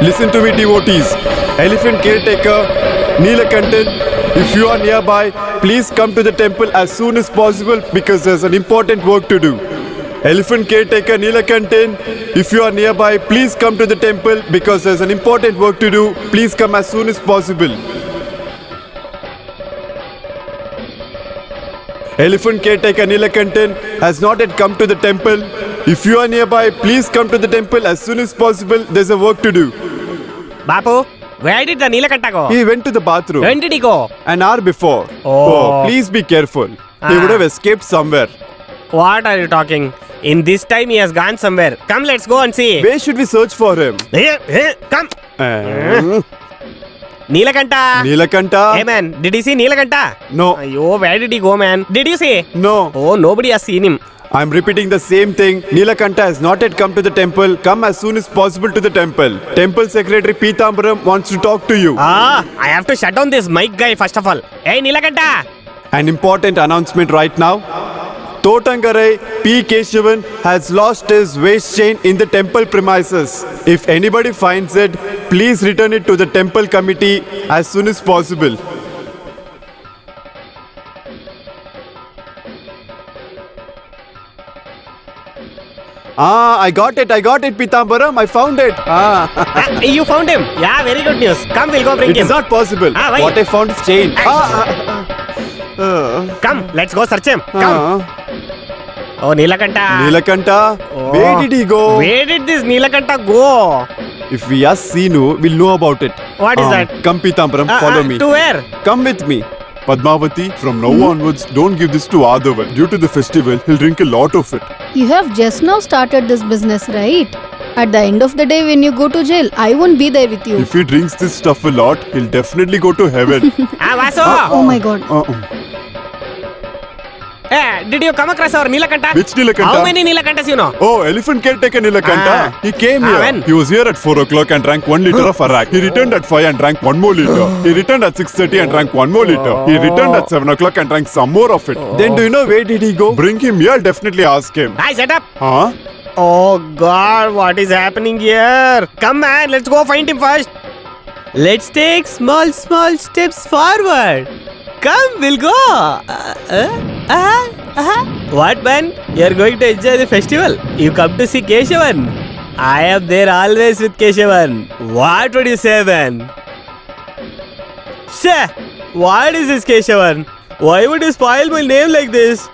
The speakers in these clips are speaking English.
Listen to me, devotees. Elephant caretaker Neelakantan, if you are nearby, please come to the temple as soon as possible because there's an important work to do. Elephant caretaker Neelakantan, if you are nearby, please come to the temple because there's an important work to do. Please come as soon as possible. Elephant caretaker Neelakantan has not yet come to the temple. If you are nearby, please come to the temple as soon as possible. There's a work to do. Bapu, where did the Neelakanta go? He went to the bathroom When did he go? an hour before. Oh. Please be careful. He would have escaped somewhere. What are you talking? In this time he has gone somewhere. Come, let's go and see. Where should we search for him? Here, come. Neelakanta. Neelakanta? Hey man, did you see Neelakanta? No. Ayo, where did he go, man? Did you see? No. Oh, nobody has seen him. I'm repeating the same thing. Neelakanta has not yet come to the temple. Come as soon as possible to the temple. Temple Secretary Peethambaram wants to talk to you. I have to shut down this mic guy first of all. Hey, Neelakanta. An important announcement right now. Totangarai P. Keshavan has lost his waist chain in the temple premises. If anybody finds it, please return it to the temple committee as soon as possible. I got it, Peethambaram. I found it. You found him? Yeah, very good news. Come, we'll go bring It him. is not possible. Why? What I found is chain. Come, let's go search him. Come. Oh, Neelakanta. Neelakanta, Oh. where did he go? Where did this Neelakanta go? If we ask Seenu, we'll know about it. What is that? Come, Peethambaram, follow me. To where? Come with me. Padmavati, from now onwards, don't give this to Adhavan. Due to the festival, he'll drink a lot of it. You have just now started this business, right? At the end of the day, when you go to jail, I won't be there with you. If he drinks this stuff a lot, he'll definitely go to heaven. Vasu! Oh my god. Hey, did you come across our Neelakanta? Which Neelakanta? How many Neelakantas you know? Oh, elephant caretaker Neelakanta. He came here. When? He was here at 4 o'clock and drank 1 liter of arak. He returned at 5 and drank 1 more liter. He returned at 6:30 and drank 1 more liter. He returned at 7 o'clock and drank some more of it. Then do you know where did he go? Bring him here, I'll definitely ask him. Hi, shut up! Huh? Oh god, what is happening here? Come man, let's go find him first. Let's take small steps forward. Come, we'll go. What man? You're going to enjoy the festival? You come to see Keshavan. I am there always with Keshavan. What would you say, man? Sir, what is this, Keshavan? Why would you spoil my name like this?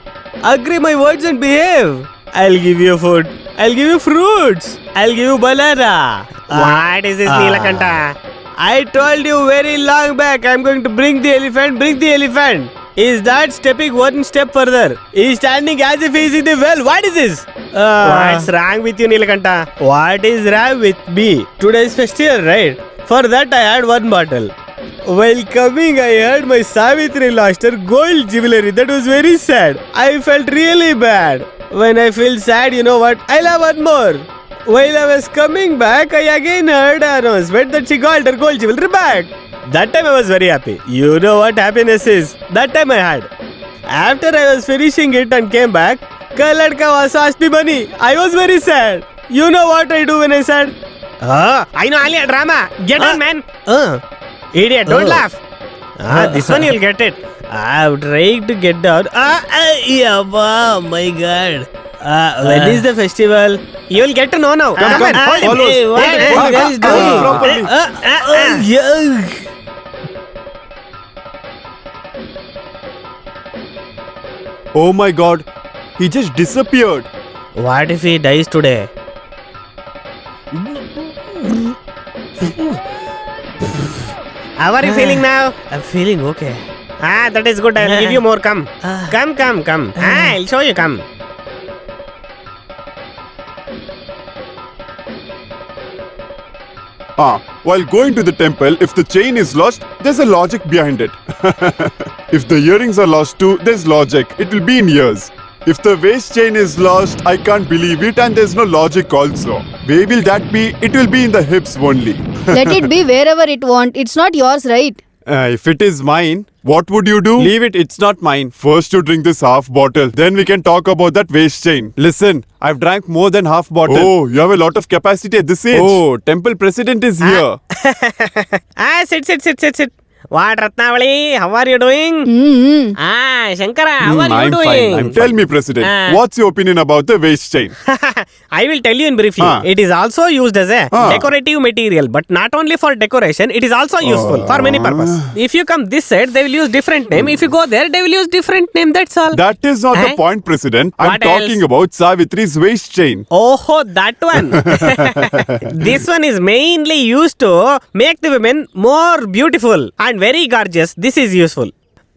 Agree my words and behave. I'll give you food. I'll give you fruits. I'll give you banana. What is this, Neelakanta? I told you very long back I'm going to bring the elephant. Bring the elephant. Is that stepping one step further? He's standing as if he's in the well. What is this? What's wrong with you, Neelakanta? What is wrong with me? Today's festival, right? For that I had 1 bottle. While coming, I heard my Savitri lost her gold jewelry. That was very sad. I felt really bad. When I feel sad, you know what? I'll have 1 more. While I was coming back, I again heard an announcement that she got her gold jewelry back. That time I was very happy. You know what happiness is? That time I had. After I was finishing it and came back, Kaladka also asked me money. I was very sad. You know what I do when I'm sad? I know only a drama. Get on, man. Idiot, don't laugh. This one you'll get it. I'm trying to get down. Oh my god. When is the festival? You'll get to know now. Come, on, hold him. follow us. Hey, what Hey, are you guys doing? properly. Oh my god, he just disappeared. What if he dies today? How are you feeling now? I'm feeling okay. That is good. I'll give you more. Come. Come. I'll show you. Come. While going to the temple, if the chain is lost, there's a logic behind it. If the earrings are lost too, there's logic. It will be in years. If the waist chain is lost, I can't believe it and there's no logic also. Where will that be? It will be in the hips only. Let it be wherever it want. It's not yours, right? If it is mine, What would you do? Leave it, it's not mine. First you drink this half bottle, then we can talk about that waist chain. Listen, I've drank more than half bottle. Oh, you have a lot of capacity at this age. Oh, temple president is here. Sit. What, Ratnavali? How are you doing? Shankara, how are you I'm doing? fine. Tell me, President, Ah. what's your opinion about the waist chain? I will tell you in briefly. Ah. It is also used as a Ah. decorative material, but not only for decoration. It is also useful for many purposes. If you come this side, they will use different name. If you go there, they will use different name. That's all. That is not the Eh? point, President. I'm What talking else? about Savitri's waist chain. Oh, that one. This one is mainly used to make the women more beautiful and very gorgeous. This is useful.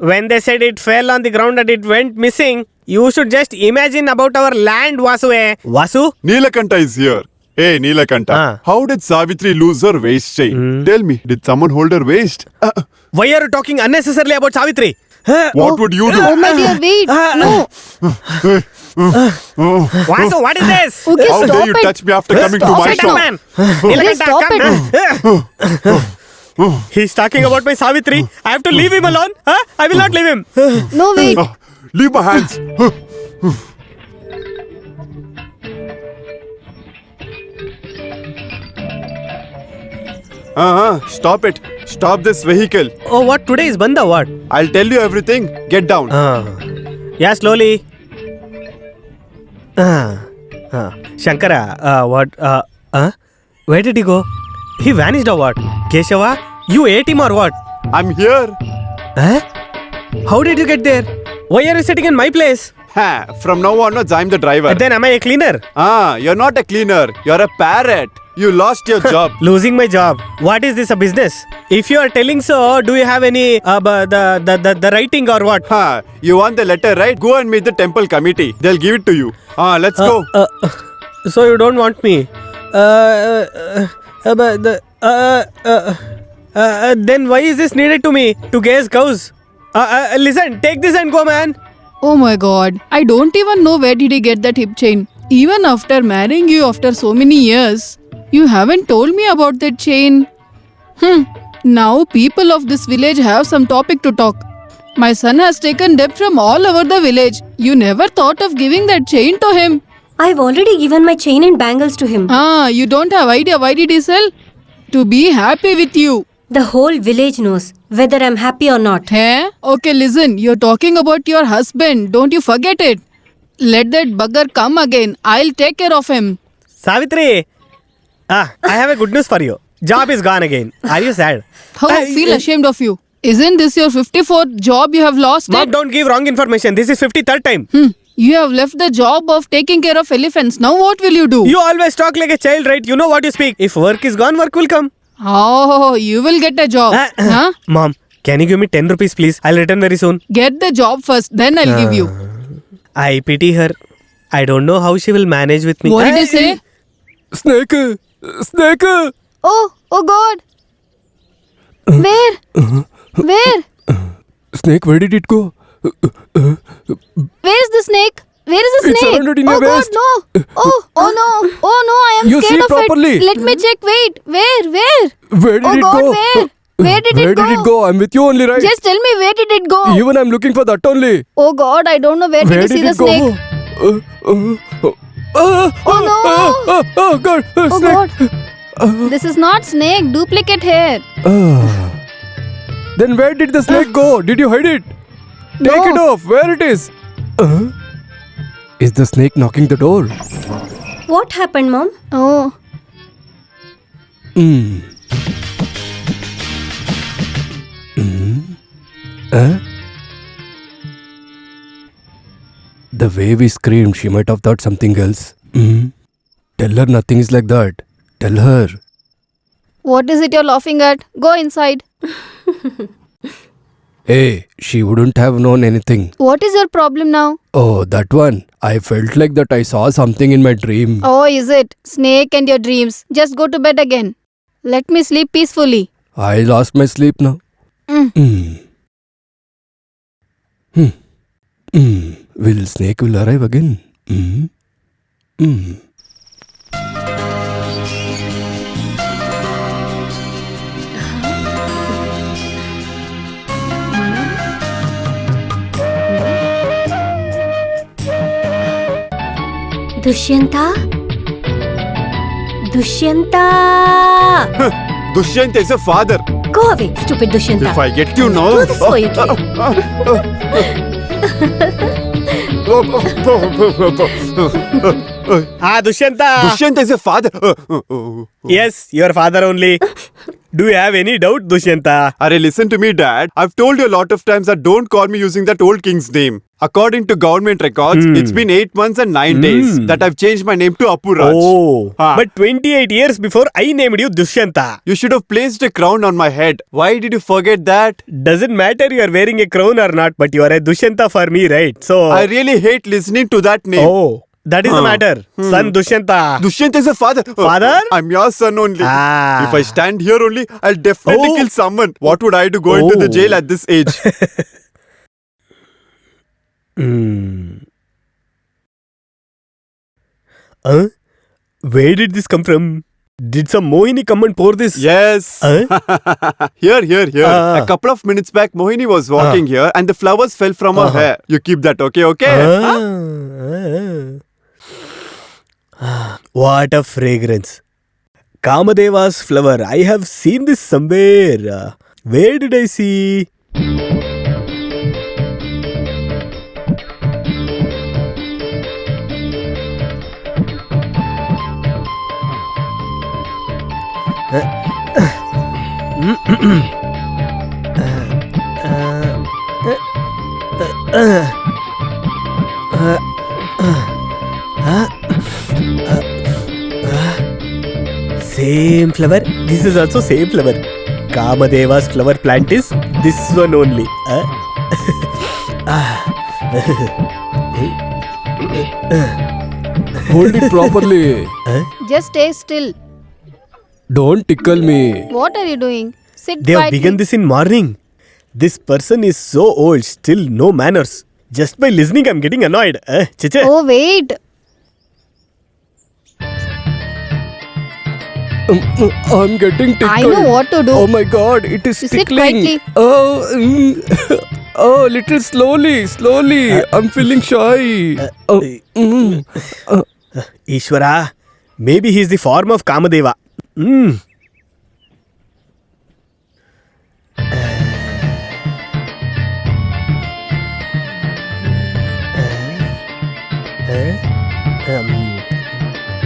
When they said it fell on the ground and it went missing, you should just imagine about our land, Vasu. Vasu? Neelakanta is here. Hey, Neelakanta, Ah. how did Savitri lose her waist chain? Tell me, did someone hold her waist? Why are you talking unnecessarily about Savitri? What would you do? Oh my dear, wait. No. Vasu, what is this? Okay, How stop dare you it. touch me after coming to Stop my it Shut up, shop? man. Just Nilakanta, stop come it. now. He's talking about my Savitri. I have to leave him alone. Huh? I will not leave him. No, wait. Leave my hands. Stop it. Stop this vehicle. Oh, what? Today is Banda, what? I'll tell you everything. Get down. Yeah, slowly. Shankara, what? Where did he go? He vanished or what? Keshava, you ate him or what? I'm here. Huh? How did you get there? Why are you sitting in my place? Ha, from now onwards, I'm the driver. Then am I a cleaner? You're not a cleaner. You're a parrot. You lost your job. Losing my job. What is this, a business? If you are telling so, do you have any the writing or what? You want the letter, right? Go and meet the temple committee. They'll give it to you. Let's go. So you don't want me? Then why is this needed to me? To gaze cows? Listen, take this and go, man. Oh my god. I don't even know where did he get that hip chain. Even after marrying you after so many years, you haven't told me about that chain. Now people of this village have some topic to talk. My son has taken debt from all over the village. You never thought of giving that chain to him. I've already given my chain and bangles to him. You don't have idea why did he sell? To be happy with you. The whole village knows whether I'm happy or not. Hey? Okay, listen, you're talking about your husband. Don't you forget it. Let that bugger come again. I'll take care of him. Savitri, I have a good news for you. Job is gone again. Are you sad? Oh, feel ashamed of you. Isn't this your 54th job you have lost? Mom, it? don't give wrong information. This is 53rd time. You have left the job of taking care of elephants. Now what will you do? You always talk like a child, right? You know what you speak. If work is gone, work will come. Oh, you will get a job. Huh? Mom, can you give me 10 rupees, please? I'll return very soon. Get the job first, then I'll give you. I pity her. I don't know how she will manage with me. What did you say? Snake! Snake! Oh God. Where? Snake, where did it go? Where is the snake? Where is the It's snake? surrounded in oh your God, waist. no. Oh no, I am You scared see of properly. it. Let me check. Wait, where? Where did Oh it God, go? where? Where did Where it go? did it go? I'm with you only, right? Just tell me where did it go? Even I'm looking for that only. Oh God, I don't know where Where did you see the it go? snake. Oh God! Oh Snake! God. This is not snake, duplicate hair. Then where did the snake go? Did you hide it? Take it off. Where it is? Is the snake knocking the door? What happened, Mom? Oh. The way we screamed, she might have thought something else. Tell her nothing is like that. Tell her. What is it you're laughing at? Go inside. Hey, she wouldn't have known anything. What is your problem now? Oh, that one. I felt like that I saw something in my dream. Oh, is it? Snake and your dreams. Just go to bed again. Let me sleep peacefully. I lost my sleep now. Will snake will arrive again? Dushyanta? Dushyanta! Dushyant is a father. Go away, stupid Dushyanta. If I get you now. Do this for you today. Dushyanta. Dushyant is a father. Yes, your father only. Do you have any doubt, Dushyanta? Arey, listen to me, Dad. I've told you a lot of times that don't call me using that old king's name. According to government records, it's been 8 months and 9 days that I've changed my name to Apuraj. Oh, Ah. but 28 years before I named you Dushyanta. You should have placed a crown on my head. Why did you forget that? Doesn't matter you are wearing a crown or not, but you are a Dushyanta for me, right? So, I really hate listening to that name. oh, that is the matter. Son Dushyanta. Dushyant is a father. Father? I'm your son only. Ah. If I stand here only, I'll definitely Oh. kill someone. What would I do go into the Oh. jail at this age? Huh? Where did this come from? Did some Mohini come and pour this? Yes. Huh? Here. Ah. A couple of minutes back, Mohini was walking here and the flowers fell from her hair. You keep that, okay? What a fragrance. Kamadeva's flower. I have seen this somewhere. Where did I see? Same flower. This is also same flower. Kamadeva's flower plant is this one only. Hold it properly. Just stay still. Don't tickle me. What are you doing? Sit They have quietly. begun this in morning. This person is so old, still no manners. Just by listening, I'm getting annoyed. Chiche. Oh, wait. I'm getting tickled. I know what to do. Oh my god, it is You sit tickling. quietly. Oh, little slowly. I'm feeling shy. Ishwara, maybe he is the form of Kamadeva.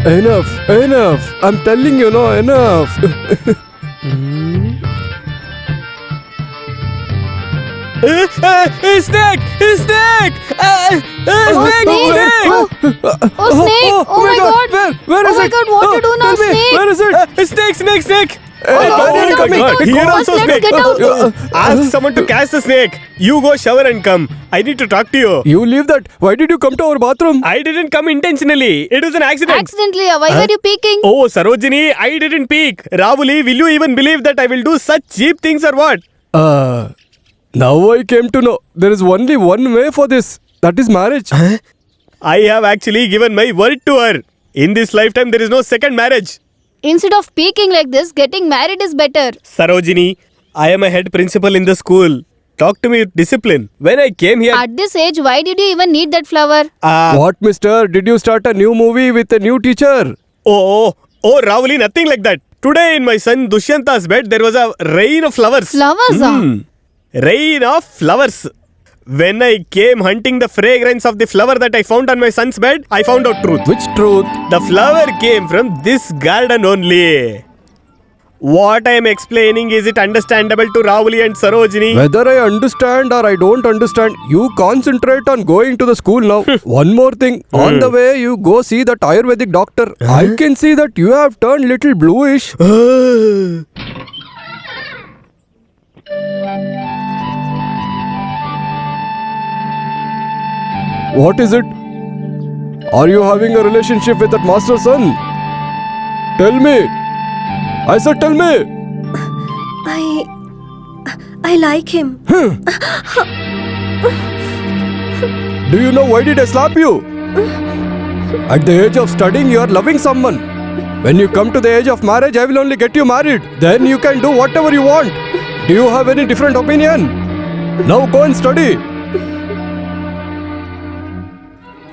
Enough. I'm telling you, no, enough. Snake! Snake! Oh, my God. Where is Oh my it? God, what to do now, tell me, Snake? Where is it? Snake! Oh, no, my God. quick, Here first also let's snake. get out. Ask someone to catch the snake. You go shower and come. I need to talk to you. You leave that. Why did you come to our bathroom? I didn't come intentionally. It was an accident. Accidentally, why were you peeking? Oh, Sarojini, I didn't peek. Ravuli, will you even believe that I will do such cheap things or what? Now I came to know there is only one way for this. That is marriage. I have actually given my word to her. In this lifetime, there is no second marriage. Instead of peeking like this, getting married is better. Sarojini, I am a head principal in the school. Talk to me with discipline. When I came here... At this age, why did you even need that flower? What, mister? Did you start a new movie with a new teacher? Oh, Ravuli, nothing like that. Today in my son Dushyanta's bed, there was a rain of flowers. Flowers? Rain of flowers. When I came hunting the fragrance of the flower that I found on my son's bed, I found out truth. Which truth? The flower came from this garden only. What I am explaining, is it understandable to Ravuli and Sarojini? Whether I understand or I don't understand, you concentrate on going to the school now. One more thing. On the way, you go see that Ayurvedic doctor. I can see that you have turned little bluish. What is it? Are you having a relationship with that master son? Tell me. I said tell me. I like him. Do you know why did I slap you? At the age of studying, you are loving someone. When you come to the age of marriage, I will only get you married. Then you can do whatever you want. Do you have any different opinion? Now go and study.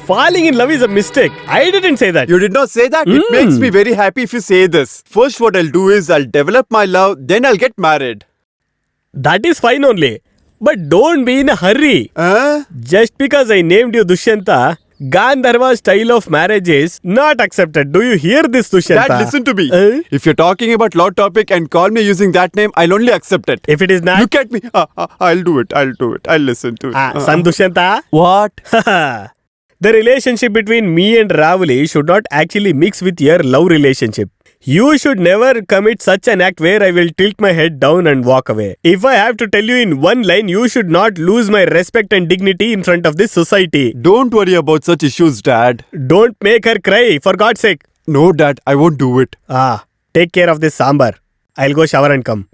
Falling in love is a mistake. I didn't say that. You did not say that? It makes me very happy if you say this. First, what I'll do is I'll develop my love, then I'll get married. That is fine only. But don't be in a hurry. Huh? Just because I named you Dushyanta, Gandharva style of marriage is not accepted. Do you hear this, Dushyanta? Dad, listen to me. Uh? If you're talking about love topic and call me using that name, I'll only accept it. If it is not... Look at me. I'll do it. I'll listen to it. son Dushyanta. What? The relationship between me and Ravali should not actually mix with your love relationship. You should never commit such an act where I will tilt my head down and walk away. If I have to tell you in one line, you should not lose my respect and dignity in front of this society. Don't worry about such issues, Dad. Don't make her cry, for God's sake. No, Dad, I won't do it. Take care of this sambar. I'll go shower and come.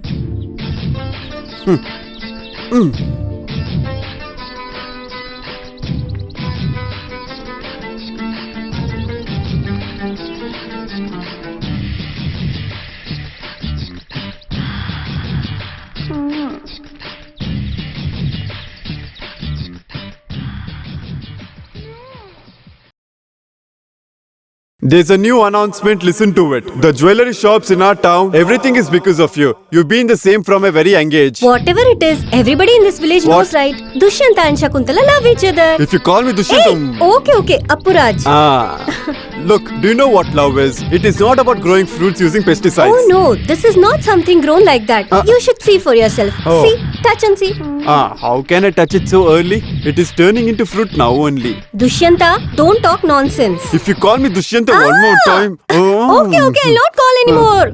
There's a new announcement, listen to it. The jewelry shops in our town, everything is because of you. You've been the same from a very young age. Whatever it is, everybody in this village knows, right? Dushyanta and Shakuntala love each other. If you call me Dushyanta... Okay, Appuraj. Look, do you know what love is? It is not about growing fruits using pesticides. Oh no, this is not something grown like that. You should see for yourself. Oh. See, touch and see. How can I touch it so early? It is turning into fruit now only. Dushyanta, don't talk nonsense. If you call me Dushyanta one more time... Okay, I'll not call anymore.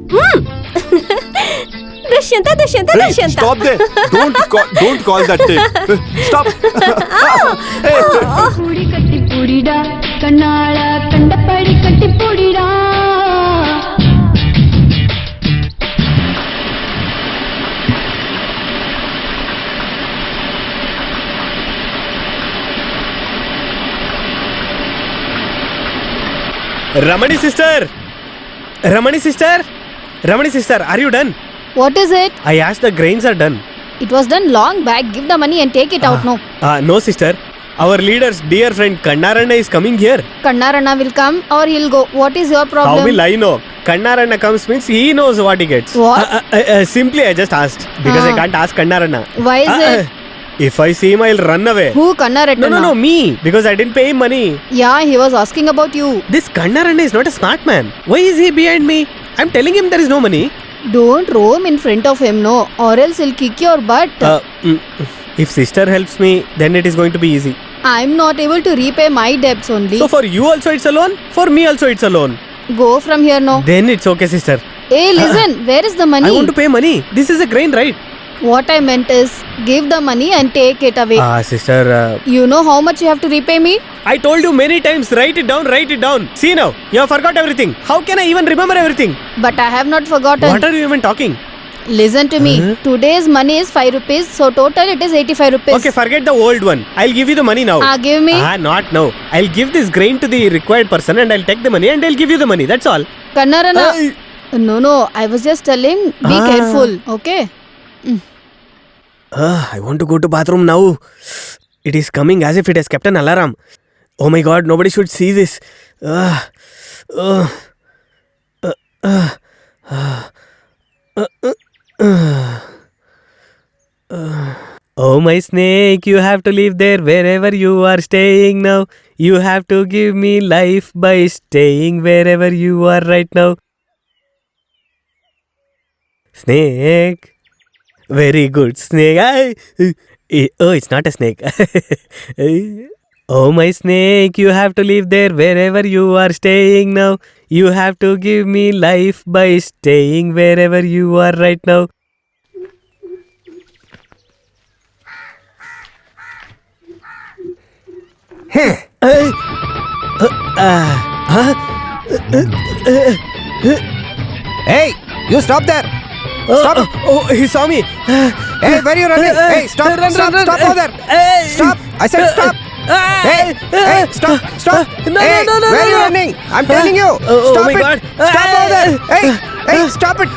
Dushyanta. Hey, stop there. Don't call that name. Stop. पूड़ी कट्टी पूड़ीडा कन्नाला कंडपड़ी कट्टी पूड़ीडा Ramani sister, are you done? What is it? I asked the grains are done. It was done long back. Give the money and take it out now. No sister. Our leader's dear friend Kannarana is coming here. Kannarana will come or he'll go. What is your problem? How will I know? Kannarana comes means he knows what he gets. What? Simply I just asked because I can't ask Kannarana. Why is it? If I see him, I'll run away. Who Kannarana? No, me. Because I didn't pay him money. Yeah, he was asking about you. This Kannarana is not a smart man. Why is he behind me? I'm telling him there is no money. Don't roam in front of him, no, or else he'll kick your butt. If sister helps me, then it is going to be easy. I'm not able to repay my debts only. So for you also it's a loan? For me also it's a loan. Go from here now. Then it's okay, sister. Hey, listen, where is the money? I want to pay money. This is a grain, right? What I meant is, give the money and take it away. Sister. You know how much you have to repay me? I told you many times, write it down. See now, you have forgot everything. How can I even remember everything? But I have not forgotten. What are you even talking? Listen to me. Today's money is 5 rupees, so total it is 85 rupees. Okay, forget the old one. I'll give you the money now. Give me. Not now. I'll give this grain to the required person and I'll take the money and I'll give you the money. That's all. Kannarana. No, I was just telling, be careful, okay? I want to go to bathroom now. It is coming as if it has kept an alarm. Oh my god, nobody should see this. Oh my snake, you have to live there wherever you are staying now. You have to give me life by staying wherever you are right now. Snake. Very good, snake. Oh, it's not a snake. Oh my snake, you have to live there wherever you are staying now. You have to give me life by staying wherever you are right now. Hey, you stop there. Stop. Oh, he saw me. Hey, where are you running? Hey, stop, stop over there. Stop. I said stop. Hey, stop. No, Hey, no, where are you running? I'm telling you. Stop my it. God. Stop over there. Hey, stop it.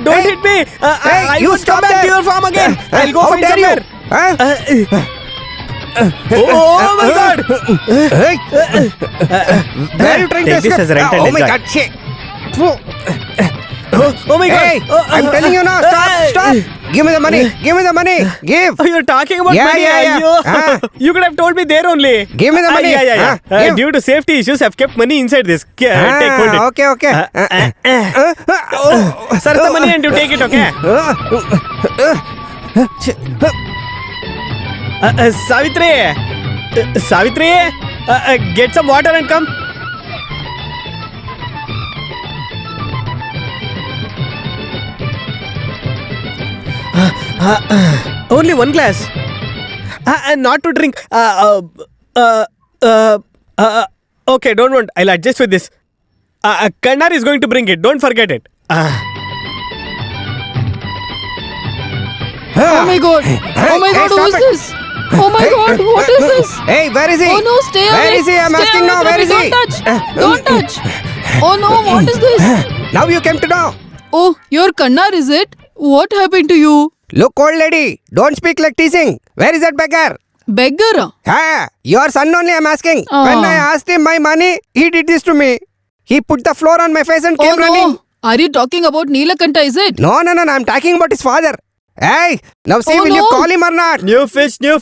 Don't Hey. hit me. Hey, I you won't stop come back to there. your farm again. I'll go How find dare you? somewhere. Huh? Oh my God! Hey. Where are you trying to Take this escape? as rental, Oh my enjoy. God, shit. Oh my God! Hey, I'm telling you now, stop. Give me the money. Give me the money. Give. Oh, you're talking about Yeah, money, yeah, yeah. ayyo. Ah. You could have told me there only. Give me the money. Yeah. Give. Due to safety issues, I've kept money inside this. Take, hold it. Okay. Sir, the money and you take it, okay? Savitri, get some water and come. Only one glass. And not to drink. Okay, don't want. I'll adjust with this. Kannar is going to bring it. Don't forget it. Oh my god! Oh my god, who is stop it. this? Oh my god, what is this? Hey, where is he? Oh no, stay away! Where is he? I'm Stay asking away now. from Where me. is he? Don't touch! Don't touch! Oh no, what is this? Now you came to know. Oh, your Kannar, is it? What happened to you? Look, old lady, don't speak like teasing. Where is that beggar? Beggar? Your son only I'm asking. Oh. When I asked him my money, he did this to me. He put the floor on my face and Oh came running. no! Are you talking about Neelakanta, is it? No, I'm talking about his father. Hey, now see, Oh, will you no. call him or not? New fish! New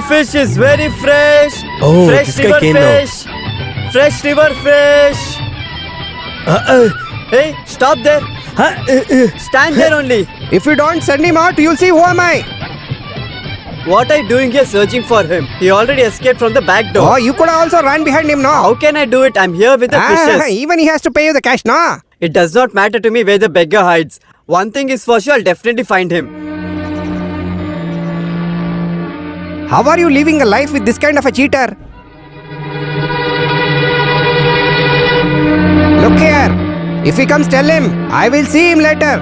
fish is very fresh. Oh, fresh this guy river came now. fish. Fresh river fish. Hey, stop there. Stand there only. If you don't send him out, you'll see who am I. What are you doing here searching for him? He already escaped from the back door. Oh, you could have also run behind him, no? How can I do it? I'm here with the fishes. Even he has to pay you the cash, no? It does not matter to me where the beggar hides. One thing is for sure, I'll definitely find him. How are you living a life with this kind of a cheater? Look here. If he comes, tell him. I will see him later.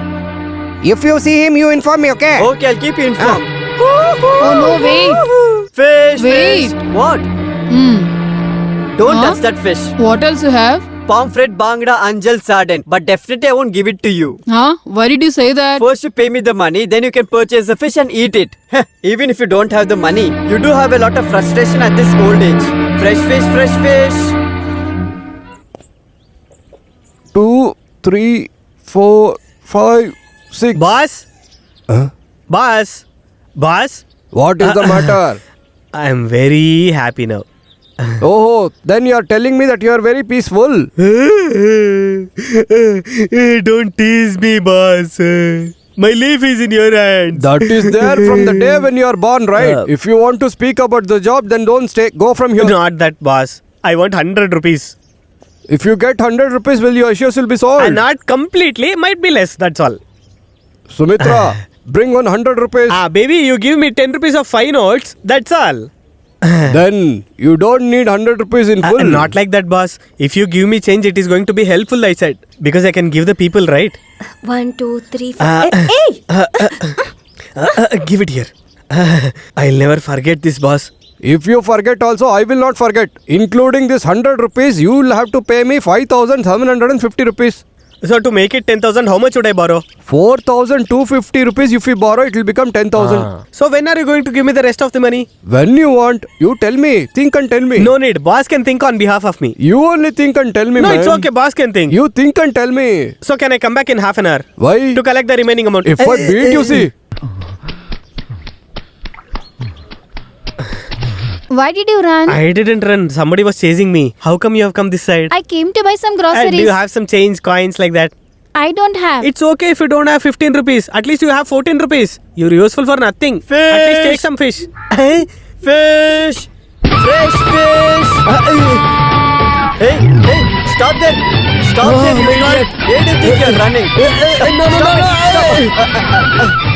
If you see him, you inform me, okay? Okay, I'll keep you informed. Oh no, wait! Fish, Wait. fish. What? Don't Huh? touch that fish. What else you have? Pomfret, bangda, anjal, sardine. But definitely I won't give it to you. Huh? Why did you say that? First you pay me the money, then you can purchase the fish and eat it. Even if you don't have the money, you do have a lot of frustration at this old age. Fresh fish, fresh fish. 2, 3, 4, 5, 6. Boss? Boss? Boss? What is the matter? I'm very happy now. Oh, then you are telling me that you are very peaceful. Don't tease me, boss. My life is in your hands. That is there from the day when you are born, right? If you want to speak about the job, then don't stay. Go from here. Not that, boss. I want 100 rupees. If you get 100 rupees, will your issues will be solved? Not completely, might be less, that's all. Sumitra, bring 100 rupees. Baby, you give me 10 rupees of 5 notes, that's all. Then you don't need 100 rupees in full. Not like that, boss. If you give me change, it is going to be helpful, I said. Because I can give the people, right? 1, 2, 3, 4. Hey! Give it here. I'll never forget this, boss. If you forget also, I will not forget. Including this 100 rupees, you will have to pay me 5,750 rupees. So to make it 10,000, how much should I borrow? 4,250 rupees. If you borrow, it will become 10,000. So when are you going to give me the rest of the money? When you want, you tell me. Think and tell me. No need. Boss can think on behalf of me. You only think and tell me, No, man. it's okay. Boss can think. You think and tell me. So can I come back in half an hour? Why? To collect the remaining amount. If I beat you, see. Why did you run? I didn't run. Somebody was chasing me. How come you have come this side? I came to buy some Do groceries. you have some change, coins like that? I don't have. It's okay if you don't have 15 rupees. At least you have 14 rupees. You're useful for nothing. Fish. At least take some fish. Fish. Fresh fish. Hey, stop there. Stop there, you idiot. Where do you think you're running? No.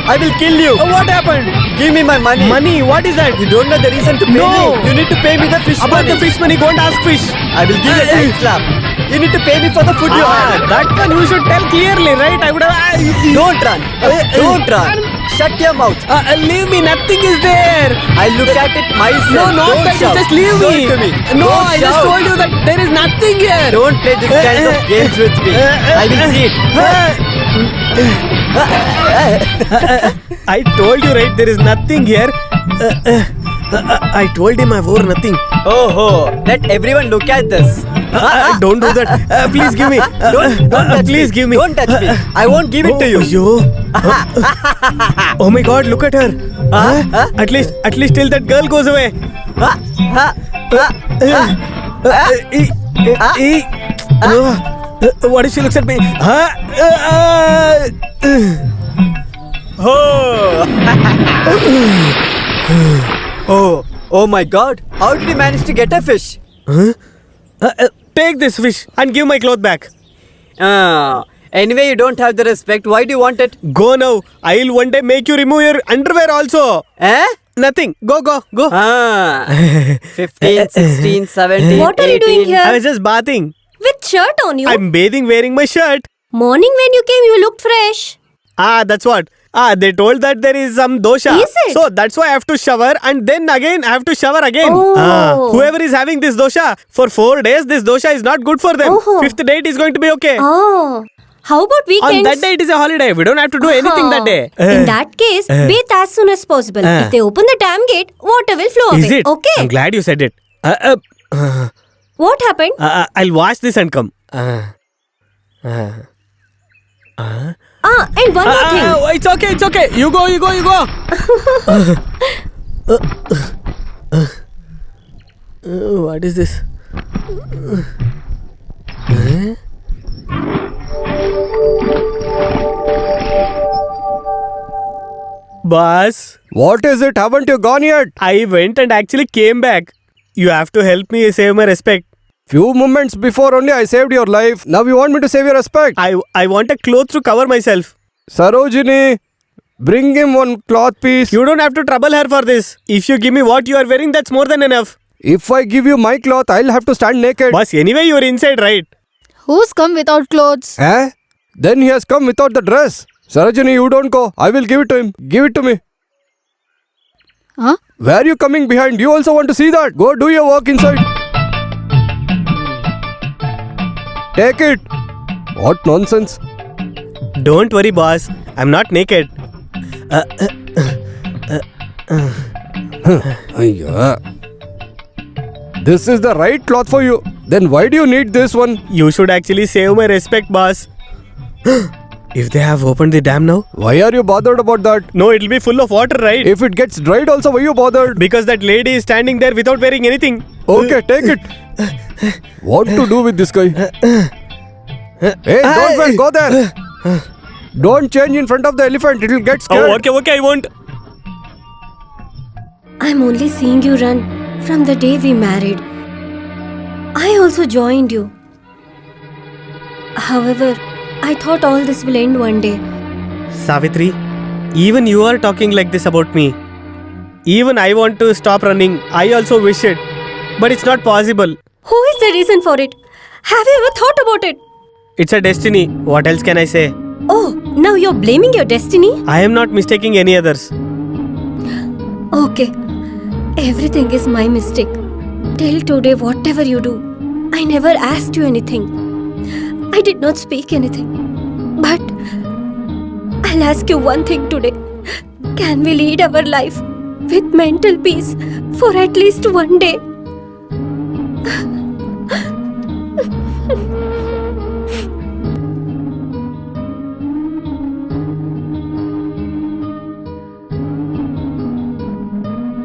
I will kill you. What happened? Give me my money. Money? What is that? You don't know the reason to pay me. You need to pay me the fish money. About the fish money, go and ask fish. I will give you a time slap. You need to pay me for the food you had. That one you should tell clearly, right? I would have... Don't run. Don't run. Shut your mouth. Leave me. Nothing is there. I look at it myself. No, not that. Just leave me. Show it to me. No, I just told you that there is nothing here. Don't play this kind of games with me. I will see it. I told you, right? There is nothing here. I told him I wore nothing. Oh, let everyone look at this. Don't do that. Please give me. Don't touch please me. give me. Don't touch me. I won't give it to you. Yo. Oh my God! Look at her. At least till that girl goes away. What if she looks at me? Oh my God! How did you manage to get a fish? Take this fish and give my cloth back. Anyway, you don't have the respect. Why do you want it? Go now. I'll one day make you remove your underwear also. Nothing. Go. 15, 16, 17. What are you doing 18. here? I was just bathing. With shirt on you? I'm bathing wearing my shirt. Morning when you came, you looked fresh. That's what. They told that there is some dosha. Is it? So that's why I have to shower and then again I have to shower again. Oh. Whoever is having this dosha, for 4 days this dosha is not good for them. Oh. 5th day it is going to be okay. Oh. How about weekends? On that day it is a holiday. We don't have to do anything that day. In that case, bathe as soon as possible. If they open the damn gate, water will flow Is away. it? Okay. I'm glad you said it. What happened? I'll wash this and come. And one more thing. It's okay. You go. What is this? Boss, What is it? Haven't you gone yet? I went and actually came back. You have to help me save my respect. Few moments before only I saved your life. Now you want me to save your respect? I want a cloth to cover myself. Sarojini, bring him one cloth piece. You don't have to trouble her for this. If you give me what you are wearing, that's more than enough. If I give you my cloth, I'll have to stand naked. Boss, anyway, you are inside, right? Who's come without clothes? Then he has come without the dress. Sarojini, you don't go. I will give it to him. Give it to me. Huh? Where are you coming behind? You also want to see that? Go do your work inside. Take it. What nonsense. Don't worry, boss. I'm not naked. This is the right cloth for you. Then why do you need this one? You should actually save my respect, boss. If they have opened the dam now? Why are you bothered about that? No, it'll be full of water, right? If it gets dried also, why are you bothered? Because that lady is standing there without wearing anything. Okay, take it. What to do with this guy? Hey, don't go there. Don't change in front of the elephant. It'll get scared. Oh, okay, I won't. I'm only seeing you run from the day we married. I also joined you. However, I thought all this will end one day. Savitri, even you are talking like this about me. Even I want to stop running. I also wish it. But it's not possible. Who is the reason for it? Have you ever thought about it? It's a destiny. What else can I say? Oh, now you're blaming your destiny? I am not mistaking any others. Okay. Everything is my mistake. Till today, whatever you do, I never asked you anything. I did not speak anything. But I'll ask you one thing today. Can we lead our life with mental peace for at least one day?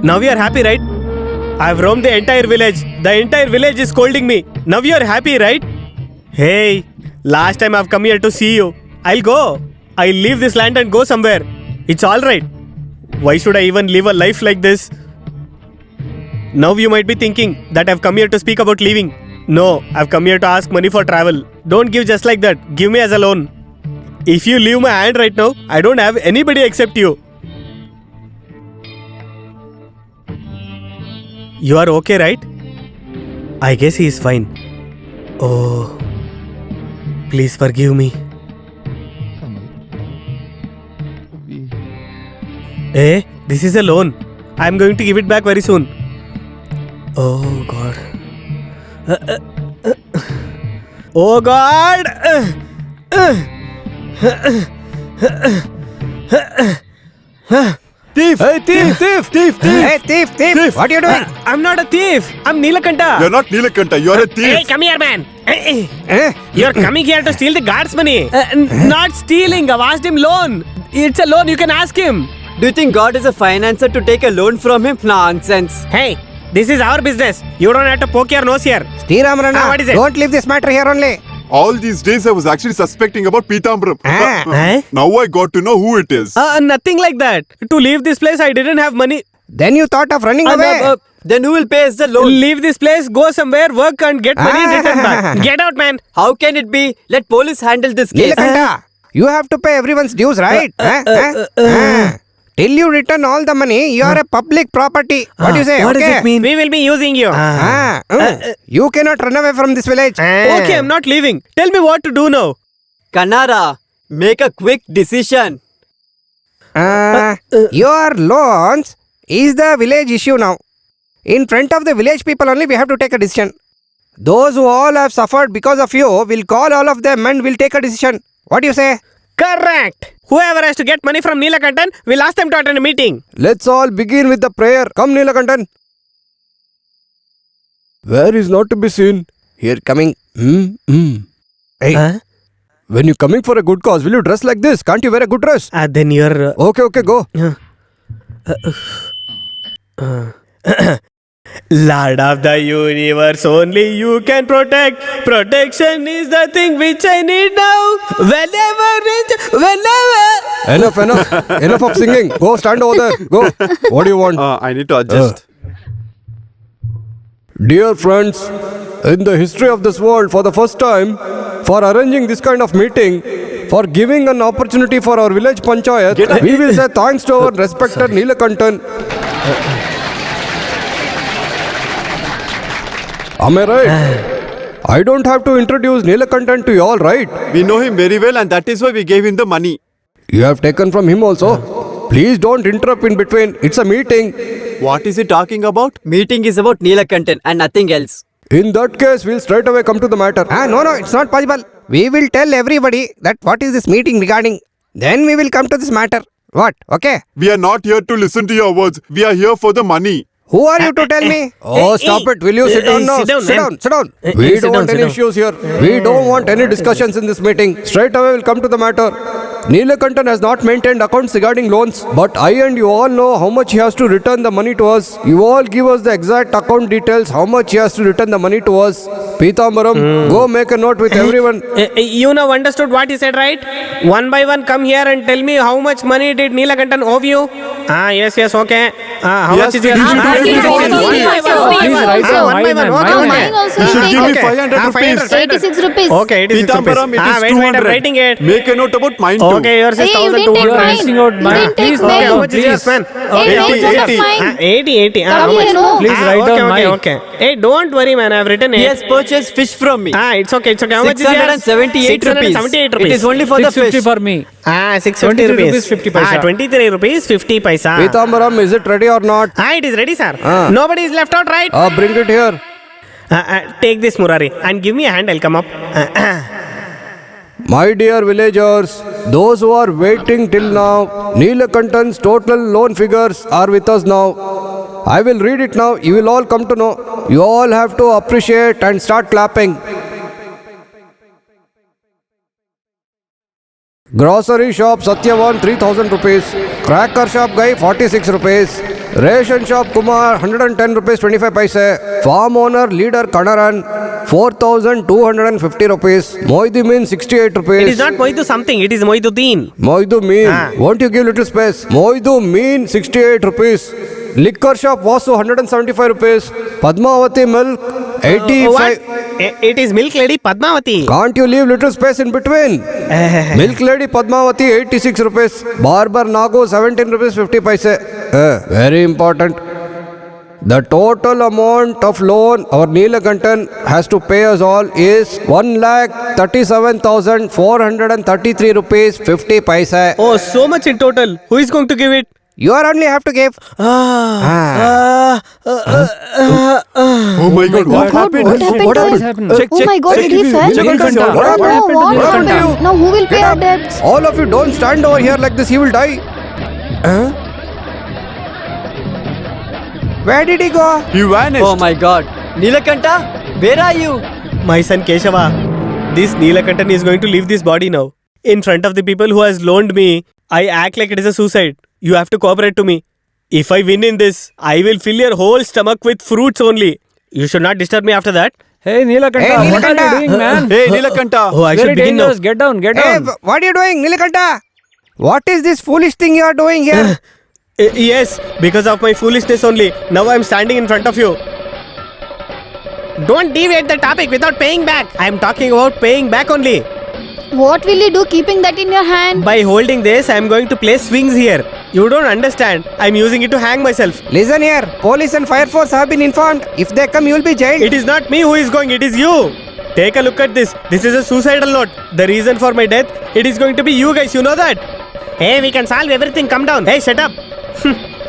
Now we are happy, right? I've roamed the entire village. The entire village is scolding me. Now you are happy, right? Hey, last time I've come here to see you. I'll go. I'll leave this land and go somewhere. It's alright. Why should I even live a life like this? Now you might be thinking that I've come here to speak about leaving. No, I've come here to ask money for travel. Don't give just like that. Give me as a loan. If you leave my hand right now, I don't have anybody except you. You are okay, right? I guess he is fine. Oh, please forgive me. Hey, this is a loan. I am going to give it back very soon. Oh God. Oh God. Thief! Hey, thief, thief, thief, thief! Hey, thief! What are you doing? I'm not a thief. I'm Neelakanta. You're not Neelakanta, you're a thief. Hey, come here, man. Eh? You're coming here to steal the guard's money. Not stealing. I've asked him loan. It's a loan. You can ask him. Do you think God is a financer to take a loan from him? Nonsense. Hey, this is our business. You don't have to poke your nose here. Sriram Rana, what is it? don't leave this matter here only. All these days I was actually suspecting about Pitambaram. Ah. Now I got to know who it is. Nothing like that. To leave this place, I didn't have money. Then you thought of running away. Then who will pay us the loan? Leave this place, go somewhere, work and get money and return back. Get out, man. How can it be? Let police handle this case. Neelakanta, you have to pay everyone's dues, right? Till you return all the money, you are a public property. What do you say? What okay? does it mean? We will be using you. You cannot run away from this village. Okay, I'm not leaving. Tell me what to do now. Kannada, make a quick decision. Your loans is the village issue now. In front of the village people only we have to take a decision. Those who all have suffered because of you will call all of them and will take a decision. What do you say? Correct. Whoever has to get money from Neelakantan, we'll ask them to attend a meeting. Let's all begin with the prayer. Come, Neelakantan. Where is not to be seen? Here coming. Hey, when you're coming for a good cause, will you dress like this? Can't you wear a good dress? Then you're... Okay, go. Lord of the universe, only you can protect. Protection is the thing which I need now. Whenever. Enough of singing. Go stand over there. Go. What do you want? I need to adjust. Dear friends, in the history of this world, for the first time, for arranging this kind of meeting, for giving an opportunity for our village panchayat, we will say thanks to our respected Neelakantan. Am I right? I don't have to introduce Neelakantan to you all, right? We know him very well and that is why we gave him the money. You have taken from him also. Please don't interrupt in between. It's a meeting. What is he talking about? Meeting is about Neelakantan and nothing else. In that case, we'll straight away come to the matter. No, it's not possible. We will tell everybody that what is this meeting regarding. Then we will come to this matter. What? Okay? We are not here to listen to your words. We are here for the money. Who are you to tell me? Oh, stop it. Will you sit down now? Sit down. We don't want any issues here. We don't want any discussions in this meeting. Straight away we'll come to the matter. Neelakantan has not maintained accounts regarding loans, but I and you all know how much he has to return the money to us. You all give us the exact account details, how much he has to return the money to us. Pitambaram, go make a note with everyone. You now understood what he said, right? One by one, come here and tell me how much money did Neelakantan owe you? Yes, okay. How much is your... One by one, Mine also You should will give me take 500 rupees. 86 rupees. Okay, it is Pitambaram, it is Wait, 200. I'm writing it. Make a note about mine too. Okay, yours is Hey, you didn't 1,200. take mine. You didn't take Okay, how mine. much is yours, man? Hey, write down the fine. 80. Come How here, much? no. Please write down okay. Hey, don't worry, man. I've written He it. has purchased fish from me. It's okay. How much is yours? 678 rupees. 678 It rupees. is only for the fish. for me. 650 rupees. 50 paisa. 23 rupees 50 paisa. Pitambaram, is it ready or not? It is ready, sir. Nobody is left out, right? Bring it here. Take this, Murari, and give me a hand. I'll come up. My dear villagers, those who are waiting till now, Neelakantan's total loan figures are with us now. I will read it now. You will all come to know. You all have to appreciate and start clapping. Grocery shop Satyavan 3000 rupees. Cracker shop guy 46 rupees. Ration shop Kumar 110 rupees 25 paise. Farm owner leader Kanaran 4250 rupees. Moidumin 68 rupees. It is not Moidu something. It is Moiduddin. Moidumin. Won't you give little space? Moidumin 68 rupees. Liquor shop Vasu 175 rupees. Padmavati milk 85. What? It is Milk Lady Padmavati. Can't you leave little space in between? Milk Lady Padmavati 86 rupees. Barber Nagu 17 rupees 50 paise. Very important. The total amount of loan our Neelakantan has to pay us all is 1,37,433 rupees 50 paise. Oh, so much in total. Who is going to give it? You are only have to give. Oh my God, what happened? What happened? Check. Oh my God, did he fell? Neelakanta, what happened? No, what What happened to happened? you? Now who will pay Get our up. debts? All of you don't stand over here like this, he will die. Where did he go? He vanished. Oh my god. Nilakanta, where are you? My son Keshava, this Neelakantan is going to leave this body now. In front of the people who has loaned me, I act like it is a suicide. You have to cooperate to me. If I win in this, I will fill your whole stomach with fruits only. You should not disturb me after that. Hey Neelakanta, Hey, what are Neelakanta. you doing, man? Hey, Nilakanta. Oh, I Very should begin now. dangerous. Get down, get Hey, down. what are you doing, Nilakanta? What is this foolish thing you are doing here? Yes, because of my foolishness only. Now I am standing in front of you. Don't deviate the topic without paying back. I am talking about paying back only. What will you do keeping that in your hand? By holding this, I am going to place swings here. You don't understand. I am using it to hang myself. Listen here, police and fire force have been informed. If they come, you will be jailed. It is not me who is going, it is you. Take a look at this. This is a suicidal note. The reason for my death, it is going to be you guys, you know that? Hey, we can solve everything, come down. Hey, shut up.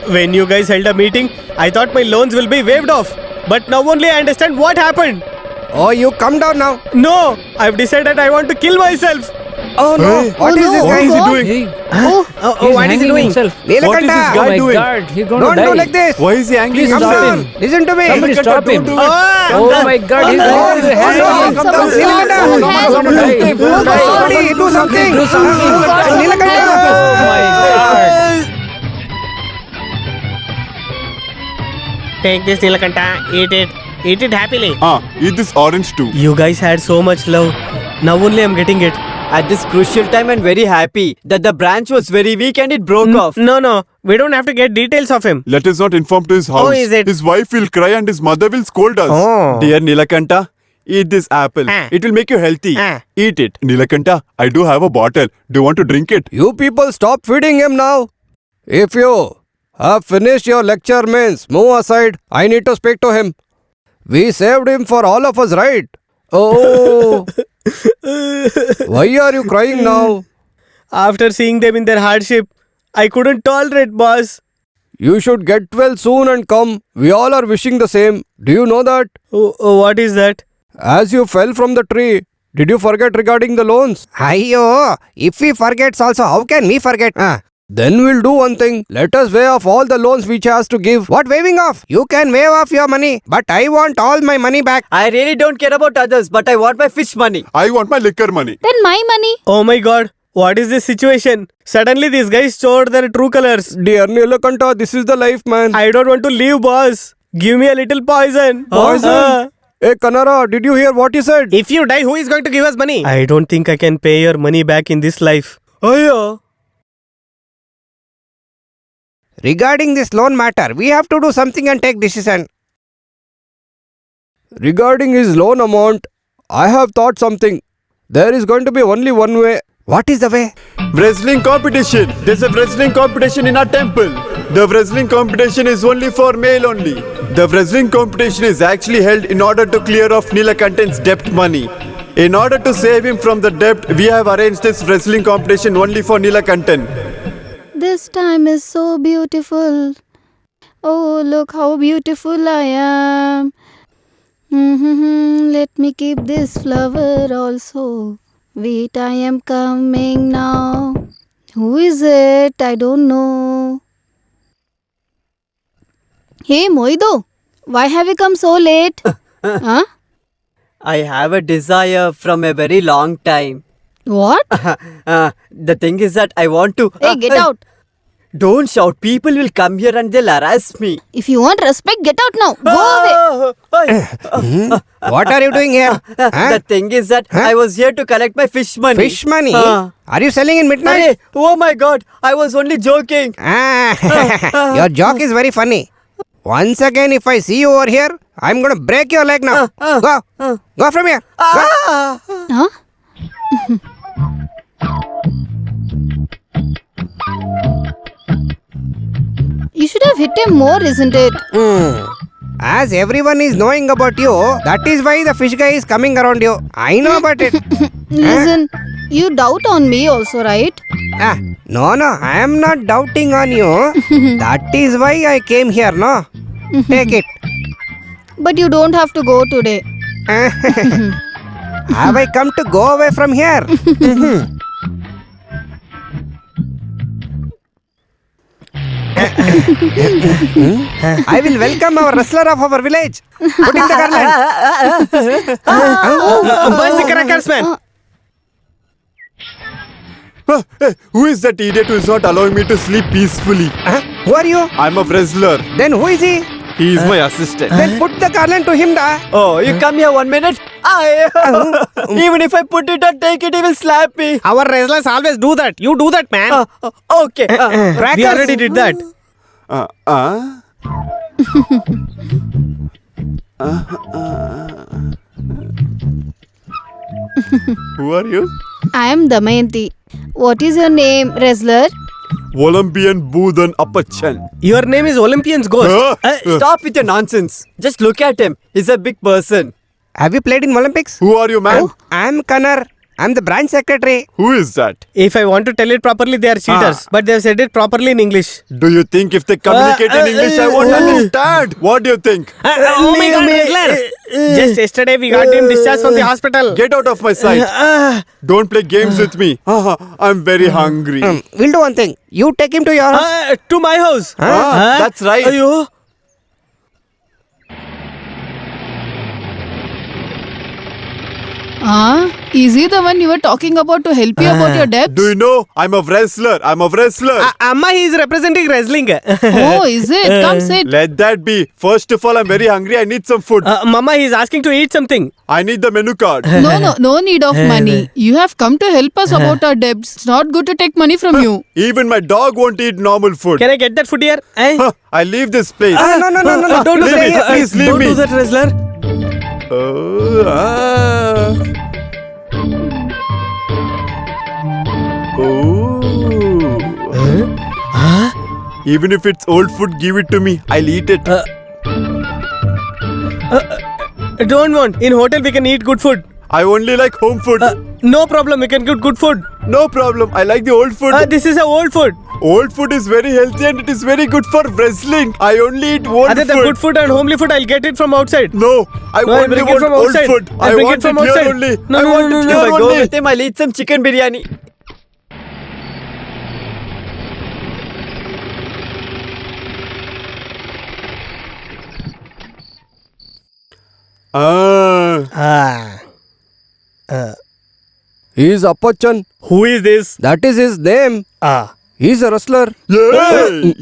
When you guys held a meeting, I thought my loans will be waived off. But now only I understand what happened. Oh, you come down now. No, I've decided I want to kill myself. Oh no, what is this What guy is he God. doing? Hey, Oh, what is he hanging doing? himself. What is this Neelakanta, guy Oh my doing? god, he's gonna don't die. do like this. Why is he angry Please Come stop down, him. listen to me. Somebody Nilakanta, stop him. don't do it. Oh my god, he's Someone going to help. hell. Come down, Neelakanta. Someone Someone help. die. Oh God. Somebody do something. Do something. Neelakanta. Oh my god. Take this, Nilakanta. Eat it. Eat it happily. Eat this orange too. You guys had so much love. Now only I'm getting it. At this crucial time, I'm very happy that the branch was very weak and it broke off. No. We don't have to get details of him. Let us not inform to his house. Oh, is it? His wife will cry and his mother will scold us. Oh. Dear Nilakanta, eat this apple. Ah. It will make you healthy. Ah. Eat it. Nilakanta, I do have a bottle. Do you want to drink it? You people stop feeding him now. If you have finished your lecture means move aside. I need to speak to him. We saved him for all of us, right? Oh. Why are you crying now? After seeing them in their hardship, I couldn't tolerate, boss. You should get well soon and come. We all are wishing the same. Do you know that? What is that? As you fell from the tree, did you forget regarding the loans? Aiyo, if he forgets also, how can we forget? Then we'll do one thing. Let us waive off all the loans which he has to give. What waving off? You can wave off your money, but I want all my money back. I really don't care about others, but I want my fish money. I want my liquor money. Then my money. Oh my god. What is this situation? Suddenly these guys showed their true colors. Dear Nilakanta, this is the life, man. I don't want to leave, boss. Give me a little poison. Poison? Hey, Kanara, did you hear what he said? If you die, who is going to give us money? I don't think I can pay your money back in this life. Oh yeah. Regarding this loan matter, we have to do something and take decision. Regarding his loan amount, I have thought something. There is going to be only one way. What is the way? Wrestling competition. There's a wrestling competition in our temple. The wrestling competition is only for male only. The wrestling competition is actually held in order to clear off Neelakantan's debt money. In order to save him from the debt, we have arranged this wrestling competition only for Neelakantan. This time is so beautiful. Oh, look how beautiful I am. Let me keep this flower also. Wait, I am coming now. Who is it? I don't know. Hey, Moido. Why have you come so late? Huh? I have a desire from a very long time. What? The thing is that I want to... Hey, get out. Don't shout. People will come here and they'll harass me. If you want respect, get out now. Go away. What are you doing here? The thing is that I was here to collect my fish money. Fish money? Ah. Are you selling in midnight? Hey, oh my god, I was only joking. Your joke is very funny. Once again, if I see you over here, I'm gonna break your leg now. Go. Go from here. Go. Huh? You should have hit him more, isn't it? As everyone is knowing about you, that is why the fish guy is coming around you. I know about it. Listen, you doubt on me also, right? No, I am not doubting on you. That is why I came here, no? Take it. But you don't have to go today. Have I come to go away from here? I will welcome our wrestler of our village. Put in the garland. Burst the crackers, man. Hey, who is that idiot who is not allowing me to sleep peacefully? Who are you? I'm a wrestler. Then who is he? He is my assistant. Then put the garland to him, da. Oh, you come here 1 minute. Even if I put it or take it, he will slap me. Our wrestlers always do that. You do that, man. Okay. We already did that. Who are you? I am Damayanti. What is your name, wrestler? Olympian Bhudan Appachan. Your name is Olympian's Ghost. Stop with your nonsense. Just look at him. He's a big person. Have you played in Olympics? Who are you, man? I'm Kanar. I'm the branch secretary. Who is that? If I want to tell it properly, they are cheaters. But they have said it properly in English. Do you think if they communicate in English, I won't understand? What do you think? Oh my God, wrestler! Just yesterday we got him discharged from the hospital. Get out of my sight. Don't play games with me. I'm very hungry. We'll do one thing. You take him to your house. To my house. That's right. Ayo. Is he the one you were talking about to help you about your debts? Do you know? I'm a wrestler. I'm a wrestler. Amma, he is representing wrestling. Oh, is it? Come sit. Let that be. First of all, I'm very hungry. I need some food. Mama, he is asking to eat something. I need the menu card. No need of money. You have come to help us about our debts. It's not good to take money from you. Even my dog won't eat normal food. Can I get that food here? I leave this place. No. Don't do Leave that. me. Please leave Don't me. do that, wrestler. Even if it's old food, give it to me. I'll eat it. Don't want. In hotel we can eat good food. I only like home food. No problem. We can get good food. No problem. I like the old food. This is a old food. Old food is very healthy and it is very good for wrestling. I only eat old Other food. than good food and homely food, I'll get it from outside. No, I No, I'll only bring it want from old outside. food. I'll I bring it want from it here outside. only. No, I no, want no, it no, here If I go only. with him, I'll eat some chicken biryani. He is Appachan. Who is this? That is his name. He is a wrestler. Yay!